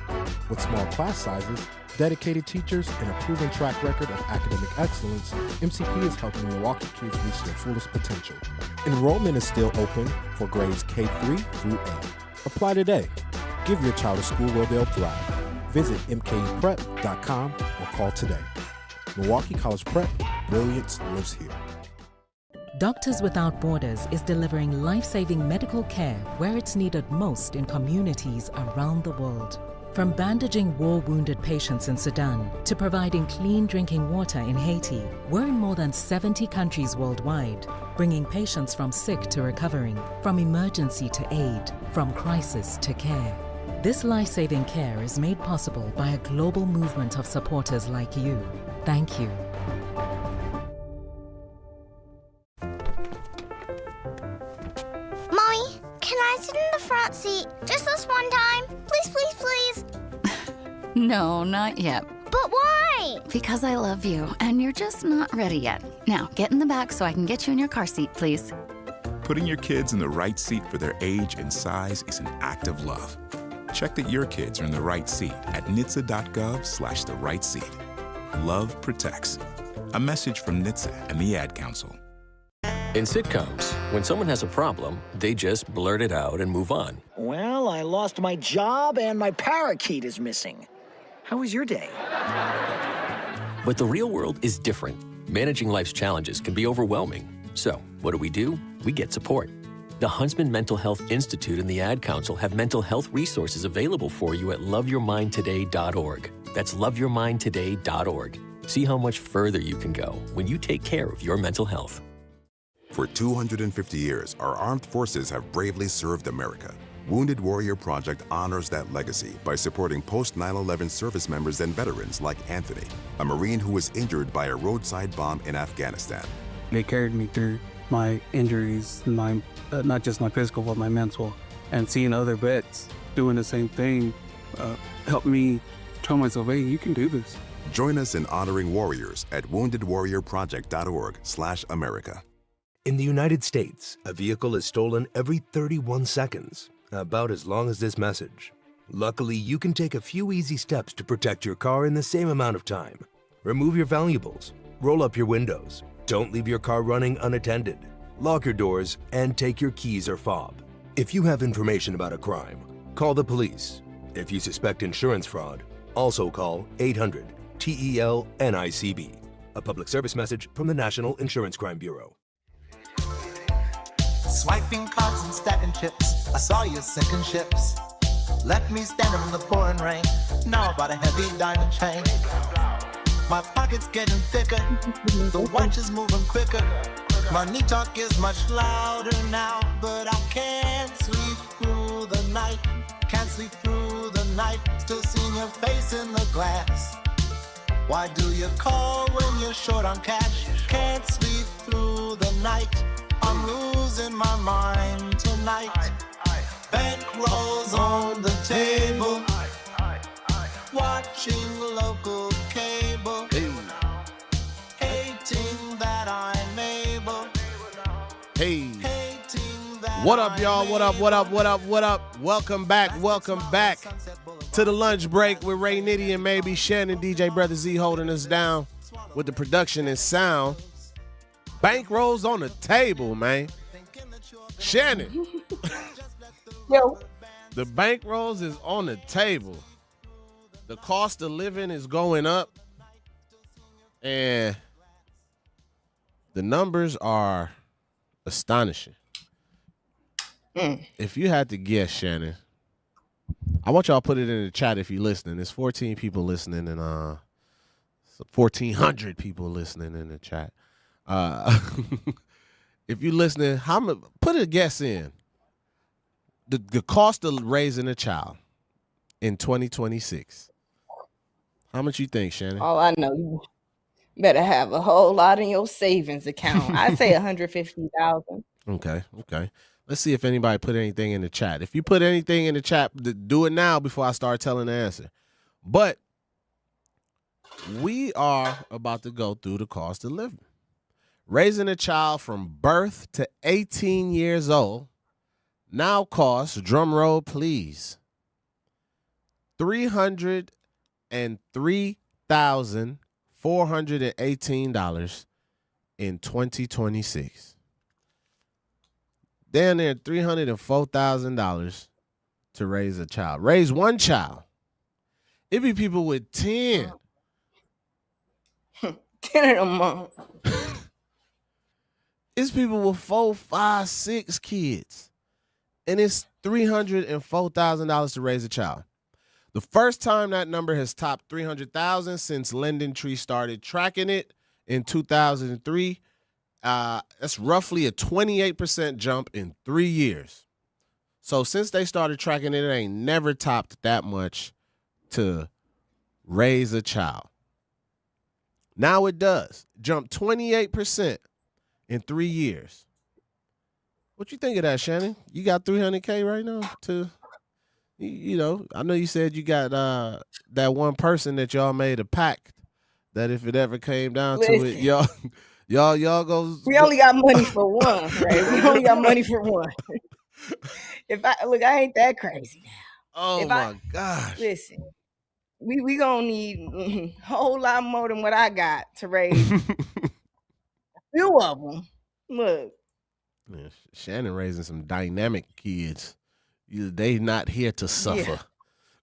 With small class sizes, dedicated teachers, and a proven track record of academic excellence, MCP is helping Milwaukee kids reach their fullest potential. Enrollment is still open for grades K-3 through 8. Apply today. Give your child a school where they'll thrive. Visit mkuprep.com or call today. Milwaukee College Prep, brilliance lives here. Doctors Without Borders is delivering life-saving medical care where it's needed most in communities around the world. From bandaging war-wounded patients in Sudan to providing clean drinking water in Haiti, we're in more than 70 countries worldwide, bringing patients from sick to recovering, from emergency to aid, from crisis to care. This life-saving care is made possible by a global movement of supporters like you. Thank you. Mommy, can I sit in the front seat just this one time? Please, please, please. No, not yet. But why? Because I love you, and you're just not ready yet. Now, get in the back so I can get you in your car seat, please. Putting your kids in the right seat for their age and size is an act of love. Check that your kids are in the right seat at nhtsa.gov/the right seat. Love protects. A message from NHTSA and the Ad Council. In sitcoms, when someone has a problem, they just blurt it out and move on. Well, I lost my job and my parakeet is missing. How was your day? But the real world is different. Managing life's challenges can be overwhelming. So, what do? We get support. The Huntsman Mental Health Institute and the Ad Council have mental health resources available for you at loveyourmindtoday.org. That's loveyourmindtoday.org. See how much further you can go when you take care of your mental health. For 250 years, our armed forces have bravely served America. Wounded Warrior Project honors that legacy by supporting post-9/11 service members and veterans like Anthony, a Marine who was injured by a roadside bomb in Afghanistan. They carried me through my injuries, not just my physical, but my mental. And seeing other vets doing the same thing helped me tell myself, hey, you can do this. Join us in honoring warriors at woundedwarriorproject.org/America. In the United States, a vehicle is stolen every 31 seconds, about as long as this message. Luckily, you can take a few easy steps to protect your car in the same amount of time. Remove your valuables, roll up your windows, don't leave your car running unattended, lock your doors, and take your keys or fob. If you have information about a crime, call the police. If you suspect insurance fraud, also call 800-TEL-NICB. A public service message from the National Insurance Crime Bureau. Swiping cards and stacking chips, I saw you sinking ships. Let me stand in the pouring rain, now about a heavy diamond chain. My pocket's getting thicker, the watch is moving quicker. Money talk is much louder now, but I can't sleep through the night. Can't sleep through the night, still seeing your face in the glass. Why do you call when you're short on cash? Can't sleep through the night, I'm losing my mind tonight. Bankrolls on the table, watching local cable, hating that I'm able. Hey. What up, y'all? What up, what up, what up, what up? Welcome back to the lunch break with Ray Nitty and maybe Shannon, DJ Brother Z holding us down with the production and sound. Bankrolls on the table, man. Shannon. Yo. The bankrolls is on the table. The cost of living is going up. And the numbers are astonishing. If you had to guess, Shannon, I want y'all to put it in the chat if you're listening. There's 14 people listening and 1,400 people listening in the chat. If you're listening, put a guess in. The cost of raising a child in 2026. How much you think, Shannon? All I know, you better have a whole lot in your savings account. I say 150,000. Okay. Let's see if anybody put anything in the chat. If you put anything in the chat, do it now before I start telling the answer. But we are about to go through the cost of living. Raising a child from birth to 18 years old now costs, drum roll please, $303,418 in 2026. Down there, $304,000 to raise a child. Raise one child. It'd be people with 10. 10 in a month. It's people with 4, 5, 6 kids. And it's $304,000 to raise a child. The first time that number has topped 300,000 since Linden Tree started tracking it in 2003. That's roughly a 28% jump in 3 years. So since they started tracking it, it ain't never topped that much to raise a child. Now it does. Jump 28% in 3 years. What you think of that, Shannon? You got $300K right now to, I know you said you got that one person that y'all made a pact that if it ever came down to it, y'all go. We only got money for one, right? We only got money for one. I ain't that crazy now. Oh my gosh. Listen, we gonna need a whole lot more than what I got to raise a few of them. Look. Yeah, Shannon raising some dynamic kids. They not here to suffer. Yeah.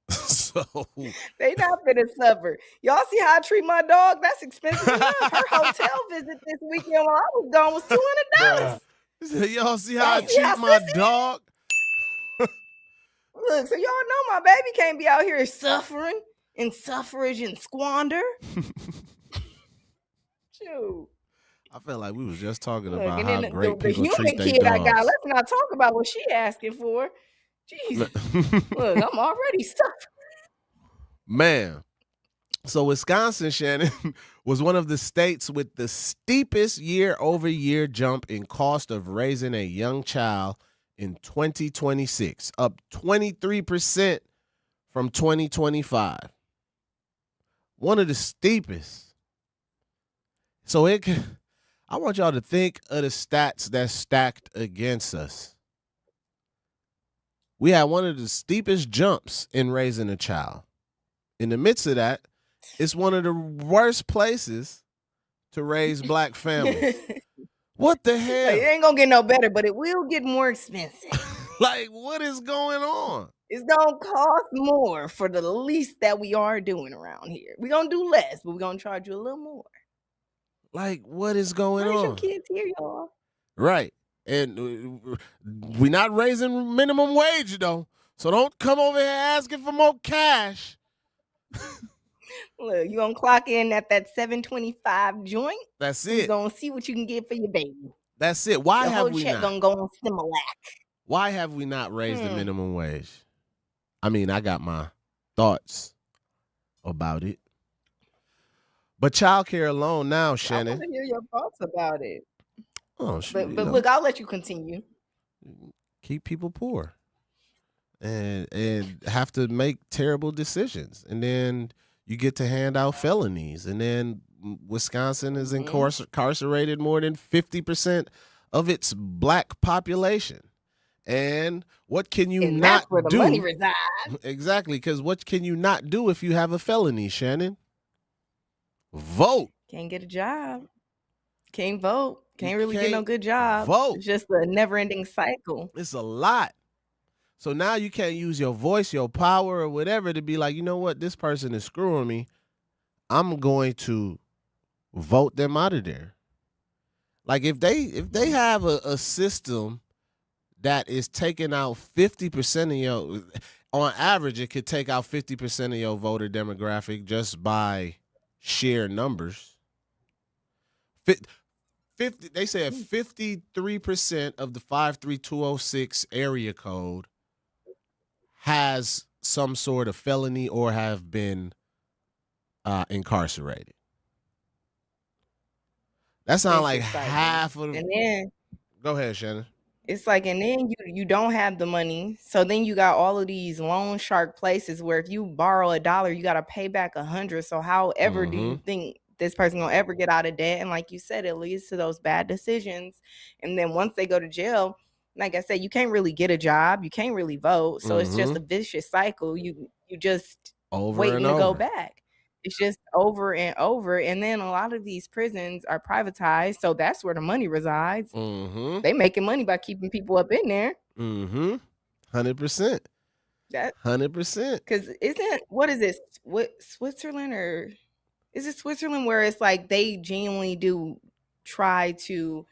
So they not finna suffer. Y'all see how I treat my dog? That's expensive enough. Her hotel visit this weekend while I was gone was $200. Y'all see how I treat my dog? Look, so y'all know my baby can't be out here suffering and suffrage and squander. Shoot. I feel like we was just talking about and how then great the people human treat their kid dogs. I got. Let's not talk about what she asking for. Jesus, look, I'm already suffering. Man, so Wisconsin, Shannon, was one of the states with the steepest year-over-year jump in cost of raising a young child in 2026, up 23% from 2025. One of the steepest. So I want y'all to think of the stats that's stacked against us. We had one of the steepest jumps in raising a child. In the midst of that, it's one of the worst places to raise black families. What the hell? Like, it ain't gonna get no better, but it will get more expensive. Like, what is going on? It's gonna cost more for the least that we are doing around here. We're gonna do less, but we're gonna charge you a little more. Like, what is going Raise on? your kids here, y'all. Right. And we're not raising minimum wage, though. So don't come over here asking for more cash. Look, you gonna clock in at that $7.25 joint. That's it. You're gonna see what you can get for your baby. That's it. Why Your have whole we check not? gonna go on Similac. Why have we not raised the minimum wage? I mean, I got my thoughts about it. But childcare alone now, I want Shannon. to hear your thoughts about it. Oh, But look, I'll let you continue. Keep people poor and have to make terrible decisions. And then you get to hand out felonies. And then Wisconsin is incarcerated more than 50% of its black population. And what can you And not that's where the do? money resides. Exactly, because what can you not do if you have a felony, Shannon? Vote. Can't get a job. Can't vote. Can't really get no good job. vote. It's just a never-ending cycle. It's a lot. So now you can't use your voice, your power, or whatever to be like, you know what, this person is screwing me. I'm going to vote them out of there. Like if they have a system that is taking out 50% of your, on average, it could take out 50% of your voter demographic just by sheer numbers. 50, they said 53% of the 53206 area code has some sort of felony or have been incarcerated. That sounds like half of. And then Go ahead, Shannon. it's like, and then you don't have the money. So then you got all of these loan shark places where if you borrow $1, you got to pay back 100. So however do you think this person gonna ever get out of debt? And like you said, it leads to those bad decisions. And then once they go to jail, like I said, you can't really get a job. You can't really vote. So it's just a vicious cycle. You just waiting to go back. It's just over and over. And then a lot of these prisons are privatized. So that's where the money resides. They making money by keeping people up in there. 100%. That 100%. Because what is this? What, Switzerland, or is it Switzerland, where it's like they genuinely do try to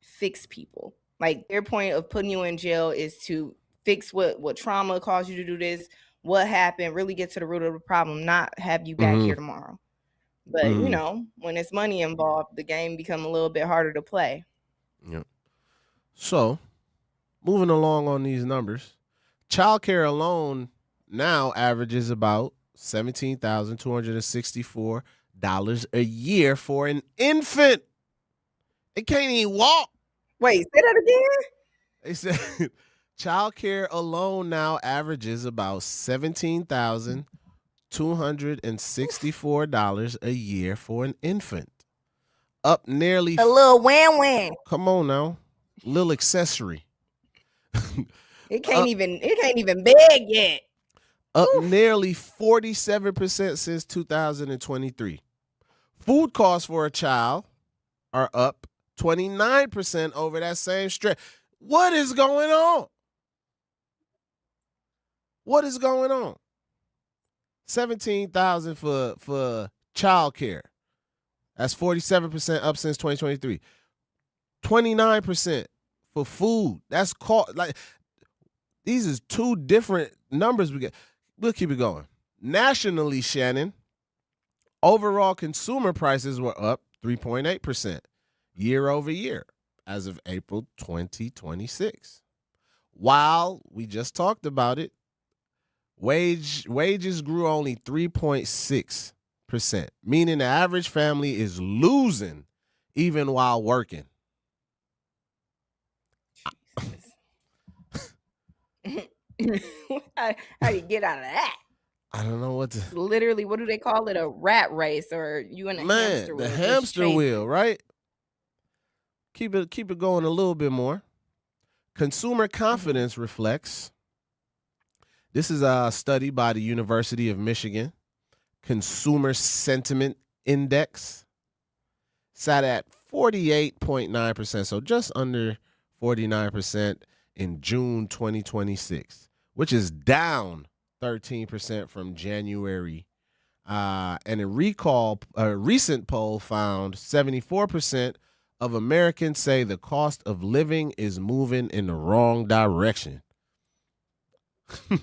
fix people? Like their point of putting you in jail is to fix what trauma caused you to do this, what happened, really get to the root of the problem, not have you back here tomorrow. But you know, when it's money involved, the game become a little bit harder to play. Yep. So, moving along on these numbers, childcare alone now averages about $17,264 a year for an infant. It can't even walk. Wait, say that again? They said childcare alone now averages about $17,264 a year for an infant. Up nearly a little wham. Come on now. Little accessory. It can't even beg yet. Up nearly 47% since 2023. Food costs for a child are up 29% over that same stretch. What is going on? What is going on? $17,000 for childcare. That's 47% up since 2023. 29% for food. That's called like these is two different numbers we get. We'll keep it going. Nationally, Shannon, overall consumer prices were up 3.8% year over year as of April 2026. While we just talked about it, wages grew only 3.6%, meaning the average family is losing even while working. How do you get out of that? I don't know what to. Literally, what do they call it? A rat race, or you in a hamster wheel? The hamster wheel, right? Keep it going a little bit more. Consumer confidence reflects. This is a study by the University of Michigan. Consumer Sentiment Index sat at 48.9%, so just under 49% in June 2026, which is down 13% from January. And a recent poll found 74% of Americans say the cost of living is moving in the wrong direction. You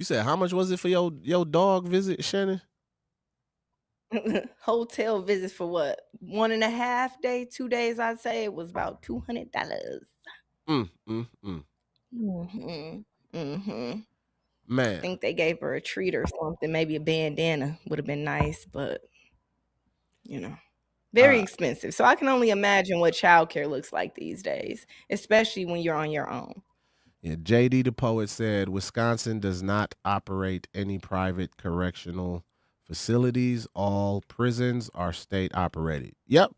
said how much was it for your dog visit, Shannon? Hotel visits for what? 1.5 day, 2 days, I'd say it was about $200. Mm-hmm. I Man. think they gave her a treat or something. Maybe a bandana would have been nice, but very expensive. So I can only imagine what childcare looks like these days, especially when you're on your own. Yeah, JD the poet said Wisconsin does not operate any private correctional facilities. All prisons are state operated. Yep,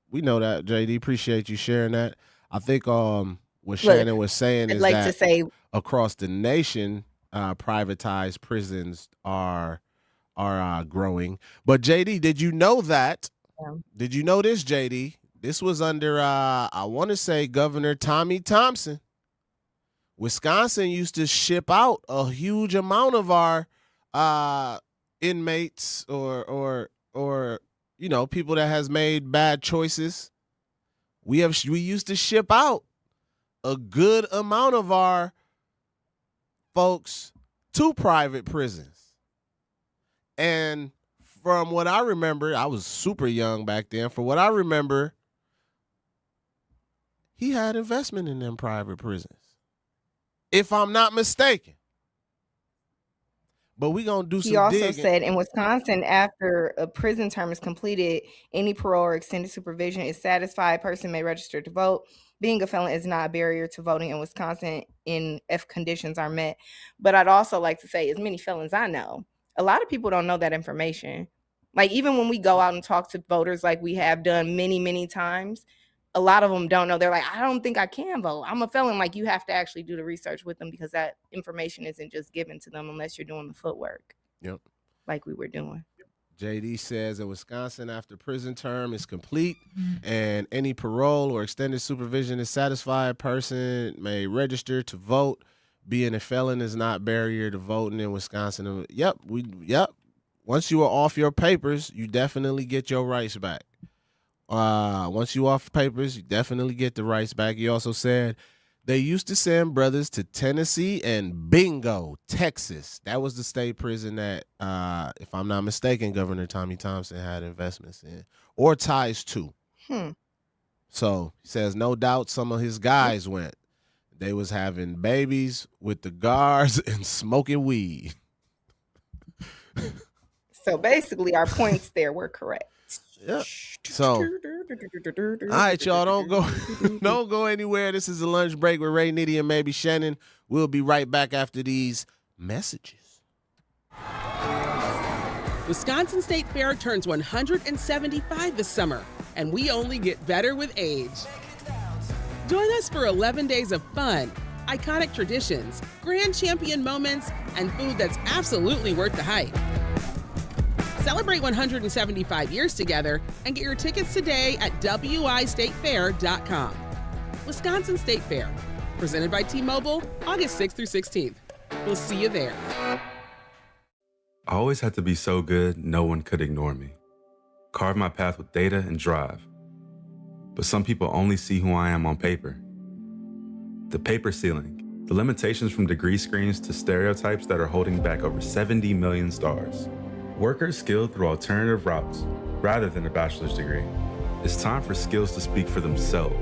we know that, JD. Appreciate you sharing that. I think what Shannon was saying I'd is like that to say across the nation, privatized prisons are growing. But JD, did you know that? Yeah. Did you know this, JD? This was under I want to say Governor Tommy Thompson. Wisconsin used to ship out a huge amount of our inmates or people that has made bad choices. We used to ship out a good amount of our folks to private prisons. And from what I remember, I was super young back then. For what I remember, he had investment in them private prisons, if I'm not mistaken. But we're going to do some He also digging. said in Wisconsin, after a prison term is completed, any parole or extended supervision is satisfied, person may register to vote. Being a felon is not a barrier to voting in Wisconsin if conditions are met. But I'd also like to say, as many felons I know, a lot of people don't know that information. Like, even when we go out and talk to voters like we have done many, many times, a lot of them don't know. They're like, I don't think I can vote. I'm a felon. Like, you have to actually do the research with them because that information isn't just given to them unless you're doing the footwork. Yep. Like we were doing. JD says in Wisconsin, after prison term is complete and any parole or extended supervision is satisfied, person may register to vote. Being a felon is not barrier to voting in Wisconsin. Yep. Once you are off your papers, you definitely get your rights back. Once you off papers, you definitely get the rights back. He also said they used to send brothers to Tennessee and Bingo, Texas. That was the state prison that, if I'm not mistaken, Governor Tommy Thompson had investments in or ties to. So he says, no doubt some of his guys went. They was having babies with the guards and smoking weed. So basically, our points there were correct. Yep. So, all right, y'all, don't go anywhere. This is a lunch break with Ray Nitty and maybe Shannon. We'll be right back after these messages. Wisconsin State Fair turns 175 this summer, and we only get better with age. Join us for 11 days of fun, iconic traditions, grand champion moments, and food that's absolutely worth the hype. Celebrate 175 years together and get your tickets today at wistatefair.com. Wisconsin State Fair, presented by T-Mobile, August 6th through 16th. We'll see you there. I always had to be so good, no one could ignore me. Carve my path with data and drive. But some people only see who I am on paper. The paper ceiling, the limitations from degree screens to stereotypes that are holding back over 70 million stars. Workers skilled through alternative routes, rather than a bachelor's degree. It's time for skills to speak for themselves.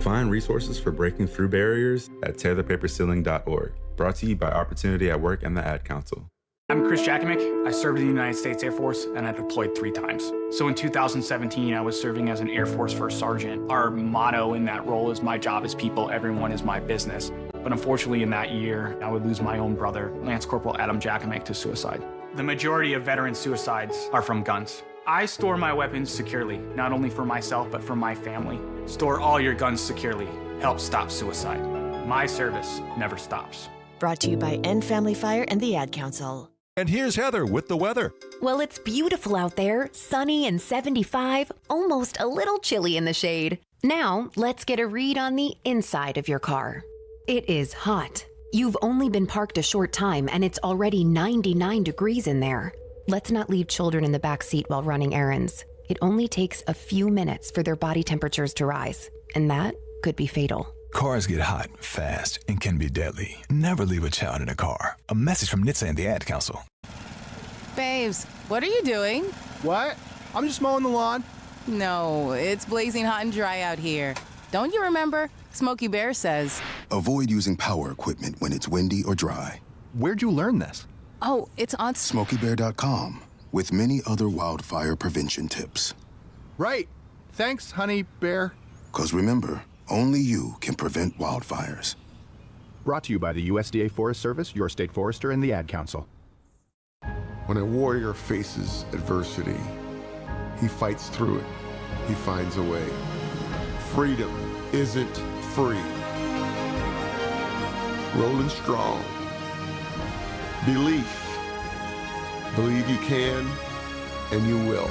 Find resources for breaking through barriers at tearthepaperceiling.org. Brought to you by Opportunity at Work and the Ad Council. I'm Chris Jakimick. I served in the United States Air Force and I deployed 3 times. So in 2017, I was serving as an Air Force First Sergeant. Our motto in that role is my job is people, everyone is my business. But unfortunately in that year, I would lose my own brother, Lance Corporal Adam Jakimick, to suicide. The majority of veteran suicides are from guns. I store my weapons securely, not only for myself, but for my family. Store all your guns securely. Help stop suicide. My service never stops. Brought to you by End Family Fire and the Ad Council. And here's Heather with the weather. Well, it's beautiful out there, sunny and 75, almost a little chilly in the shade. Now, let's get a read on the inside of your car. It is hot. You've only been parked a short time and it's already 99 degrees in there. Let's not leave children in the back seat while running errands. It only takes a few minutes for their body temperatures to rise, and that could be fatal. Cars get hot, fast, and can be deadly. Never leave a child in a car. A message from NHTSA and the Ad Council. Babes, what are you doing? What? I'm just mowing the lawn. No, it's blazing hot and dry out here. Don't you remember? Smokey Bear says. Avoid using power equipment when it's windy or dry. Where'd you learn this? Oh, it's on SmokeyBear.com with many other wildfire prevention tips. Right. Thanks, honey bear. 'Cause remember, only you can prevent wildfires. Brought to you by the USDA Forest Service, your state forester, and the Ad Council. When a warrior faces adversity, he fights through it. He finds a way. Freedom isn't free. Rolling strong. Belief. Believe you can, and you will.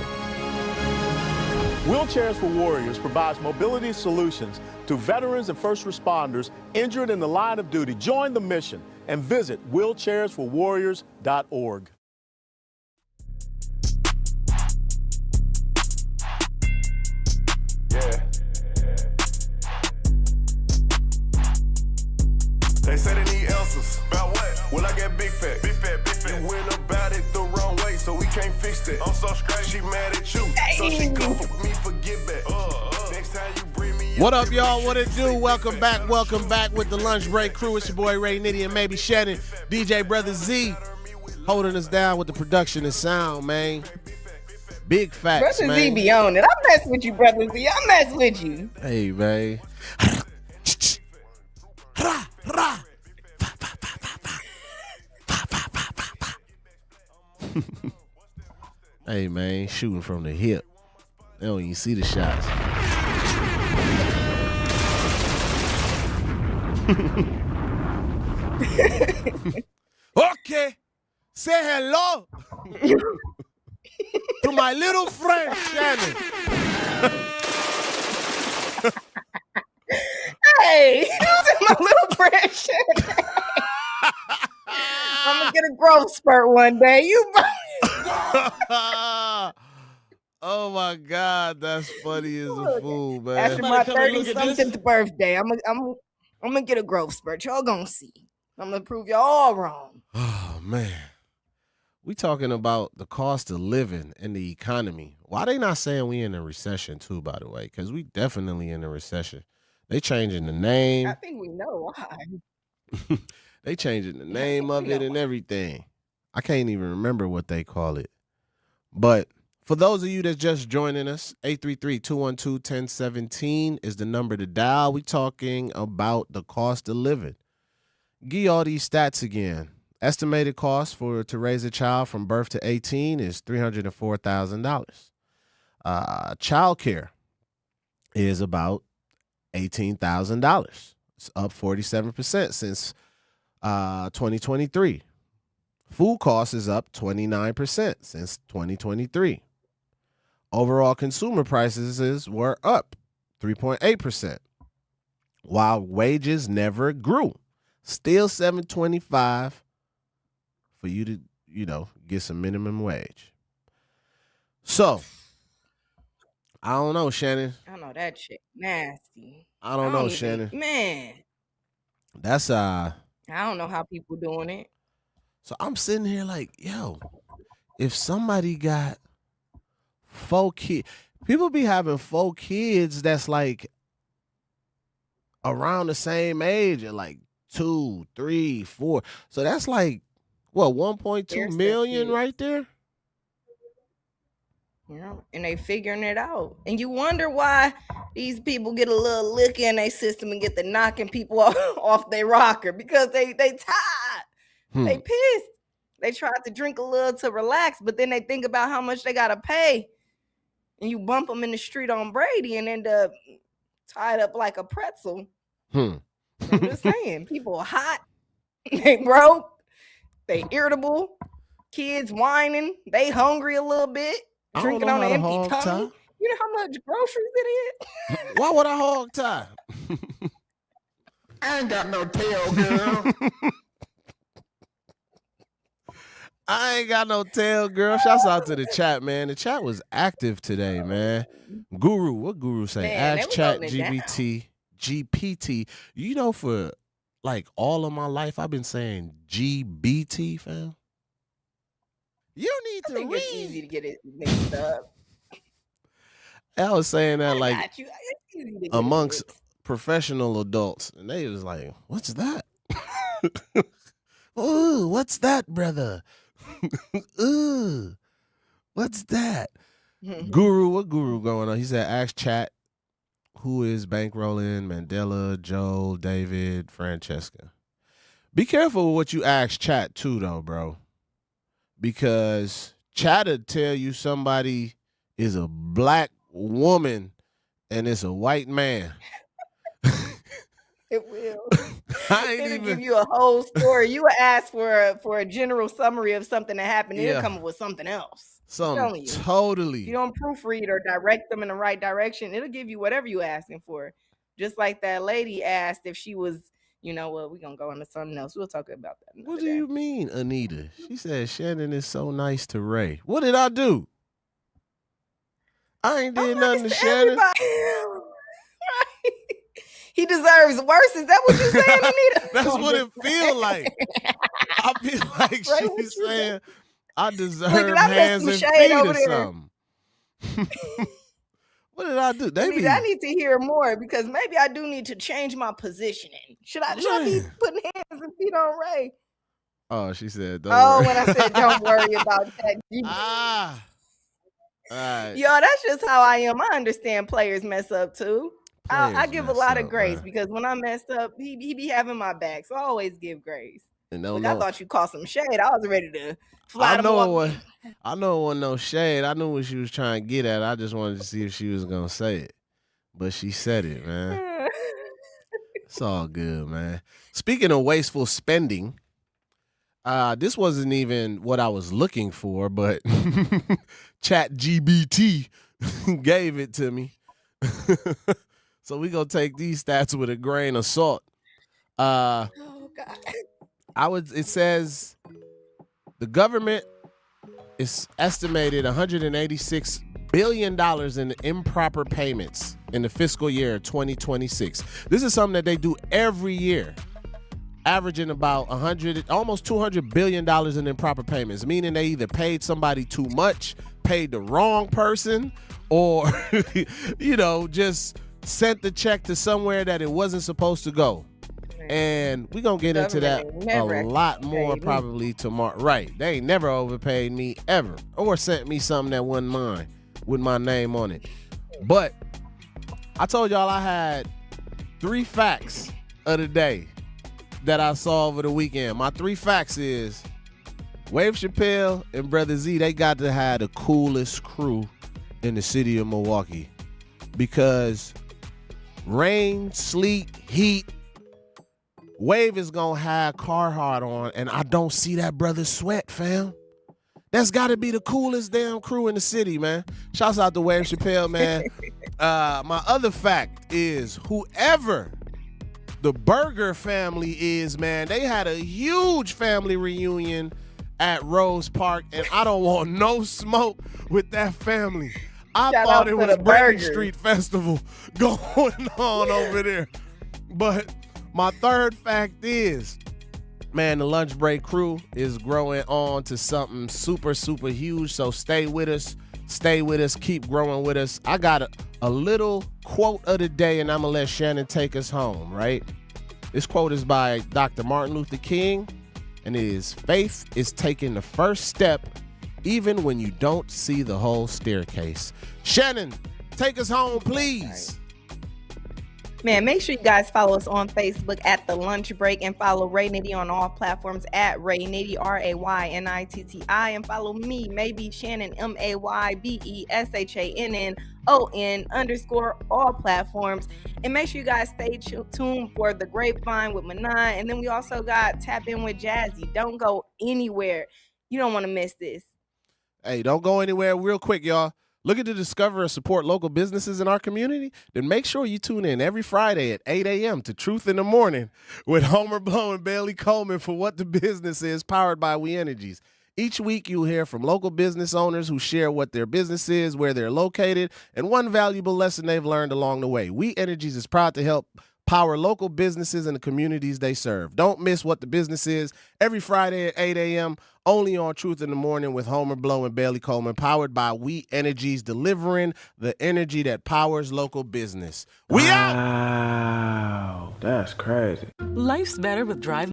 Wheelchairs for Warriors provides mobility solutions to veterans and first responders injured in the line of duty. Join the mission and visit wheelchairsforwarriors.org. Yeah. They say they need answers. About what? Well, I got big fat. Big fat, big fat. You went about it the wrong way, so we can't fix that. I'm so straight. She mad at you, so she come for me for get back. Next time you bring me. What up, y'all? What it do? Welcome back with the Lunch Break crew. It's your boy Ray Nitty and maybe Shannon, DJ Brother Z, holding us down with the production and sound, man. Big facts, Brother man. Z be on it. I mess with you, Brother Z. I mess with you. Hey, man. Hey, man, shooting from the hip. They don't even see the shots. Okay. Say hello to my little friend, Shannon. Hey, my little friend Shannon. I'm gonna get a growth spurt one day. You. Oh my God, that's funny as a fool, man. After my 30-something birthday, I'm gonna get a growth spurt. Y'all gonna see. I'm gonna prove y'all all wrong. Oh man, we talking about the cost of living and the economy. Why they not saying we in a recession too? By the way, because we definitely in a recession. They changing the name. I think we know why. They changing the name of it and everything. I can't even remember what they call it. But for those of you that's just joining us, 833-212-1017 is the number to dial. We talking about the cost of living. Give you all these stats again. Estimated cost to raise a child from birth to 18 is $304,000. Child care is about $18,000. It's up 47% since 2023. Food costs is up 29% since 2023. Overall consumer prices were up 3.8%, while wages never grew. Still $7.25 for you to, get some minimum wage. So, I don't know, Shannon. I know that shit nasty. I don't know, Shannon. Man. That's I don't know how people doing it. So I'm sitting here like, yo, if somebody got 4 kids, people be having 4 kids that's like around the same age at like 2, 3, 4. So that's like, what, 1.2 million right there? And they figuring it out. And you wonder why these people get a little lick in their system and get the knocking people off their rocker, because they tired. They pissed. They tried to drink a little to relax, but then they think about how much they got to pay. And you bump them in the street on Brady and end up tied up like a pretzel. I'm just saying, people are hot. They broke. They irritable. Kids whining. They hungry a little bit. Drinking on an empty tummy. You know how much groceries it is? Why would I hog tie? I ain't got no tail, girl. I ain't got no tail, girl. Shouts out to the chat, man. The chat was active today, man. Guru, what Guru say? Man, Ask Chat GPT. You know, for like all of my life, I've been saying GBT, fam. You need I to think read. it's easy to get it mixed up. I was saying that like Got you. It's easy to get amongst it mixed. professional adults, and they was like, "What's that? Ooh, what's that, brother? Ooh, what's that?" Guru, what Guru going on? He said, "Ask chat who is bankrolling Mandela, Joel, David, Francesca." Be careful with what you ask chat too, though, bro, because chat will tell you somebody is a black woman and it's a white man. It will. I ain't It'll even give you a whole story. You would ask for a general summary of something that happened. Yeah. It'll come up with something else. I'm something telling you. If totally. you don't proofread or direct them in the right direction, it'll give you whatever you asking for. Just like that lady asked if she was, you know what, we're gonna go into something else. We'll talk about that another What do day. you mean, Anita? She said Shannon is so nice to Ray. What did I do? I ain't did nothing to Shannon. Right. He deserves worse. Is that what you're saying, Anita? That's what it feel like. I feel like Right, what she's you saying I deserve Look, did I miss hands some and shade feet over or there? something. What did I do? They Anita, be I need to hear more because maybe I do need to change my positioning. Should I be putting hands and feet on Ray? Oh, she said, don't Oh, worry. when I said don't worry about that. All right. Yo, that's just how I am. I understand players mess up too. I Players give a mess lot of up, grace man. because when I messed up, he be having my back. So I always give grace. And don't Look, I know. thought you caught some shade. I was ready to fly I the know it ball. was. I know it wasn't no shade. I knew what she was trying to get at. I just wanted to see if she was gonna say it, but she said it, man. It's all good, man. Speaking of wasteful spending, this wasn't even what I was looking for, but ChatGPT gave it to me. So we gonna take these stats with a grain of salt. Oh God. It says the government is estimated $186 billion in improper payments in the fiscal year 2026. This is something that they do every year, averaging about almost $200 billion in improper payments, meaning they either paid somebody too much, paid the wrong person, or, just sent the check to somewhere that it wasn't supposed to go. And we're going to get into that a lot more probably tomorrow. Right. They ain't never overpaid me ever or sent me something that wasn't mine with my name on it. But I told y'all I had 3 facts of the day that I saw over the weekend. My 3 facts is Wave Chappelle and Brother Z, they got to have the coolest crew in the city of Milwaukee because rain, sleet, heat, Wave is going to have Carhartt on, and I don't see that brother sweat, fam. That's got to be the coolest damn crew in the city, man. Shouts out to Wave Chappelle, man. My other fact is whoever the Burger family is, man, they had a huge family reunion at Rose Park, and I don't want no smoke with that family. I thought it was Brady Street Festival going on over there. But my third fact is, man, the Lunch Break crew is growing on to something super, super huge. So stay with us, keep growing with us. I got a little quote of the day, and I'm going to let Shannon take us home, right? This quote is by Dr. Martin Luther King, and it is, faith is taking the first step even when you don't see the whole staircase. Shannon, take us home, please. Man, make sure you guys follow us on Facebook at The Lunch Break and follow Ray Nitty on all platforms at Ray Nitty, RayNitti, and follow me, maybe Shannon, Maybeshannon _ all platforms. And make sure you guys stay tuned for The Grapevine with Manan. And then we also got Tap In with Jazzy. Don't go anywhere. You don't want to miss this. Hey, don't go anywhere. Real quick, y'all. Looking to discover and support local businesses in our community? Then make sure you tune in every Friday at 8 a.m. to Truth in the Morning with Homer Blow and Bailey Coleman for What the Business Is, powered by We Energies. Each week, you'll hear from local business owners who share what their business is, where they're located, and one valuable lesson they've learned along the way. We Energies is proud to help power local businesses and the communities they serve. Don't miss What the Business Is every Friday at 8 a.m. only on Truth in the Morning with Homer Blow and Bailey Coleman, powered by We Energies, delivering the energy that powers local business. We out! Wow, that's crazy. Life's better with drive.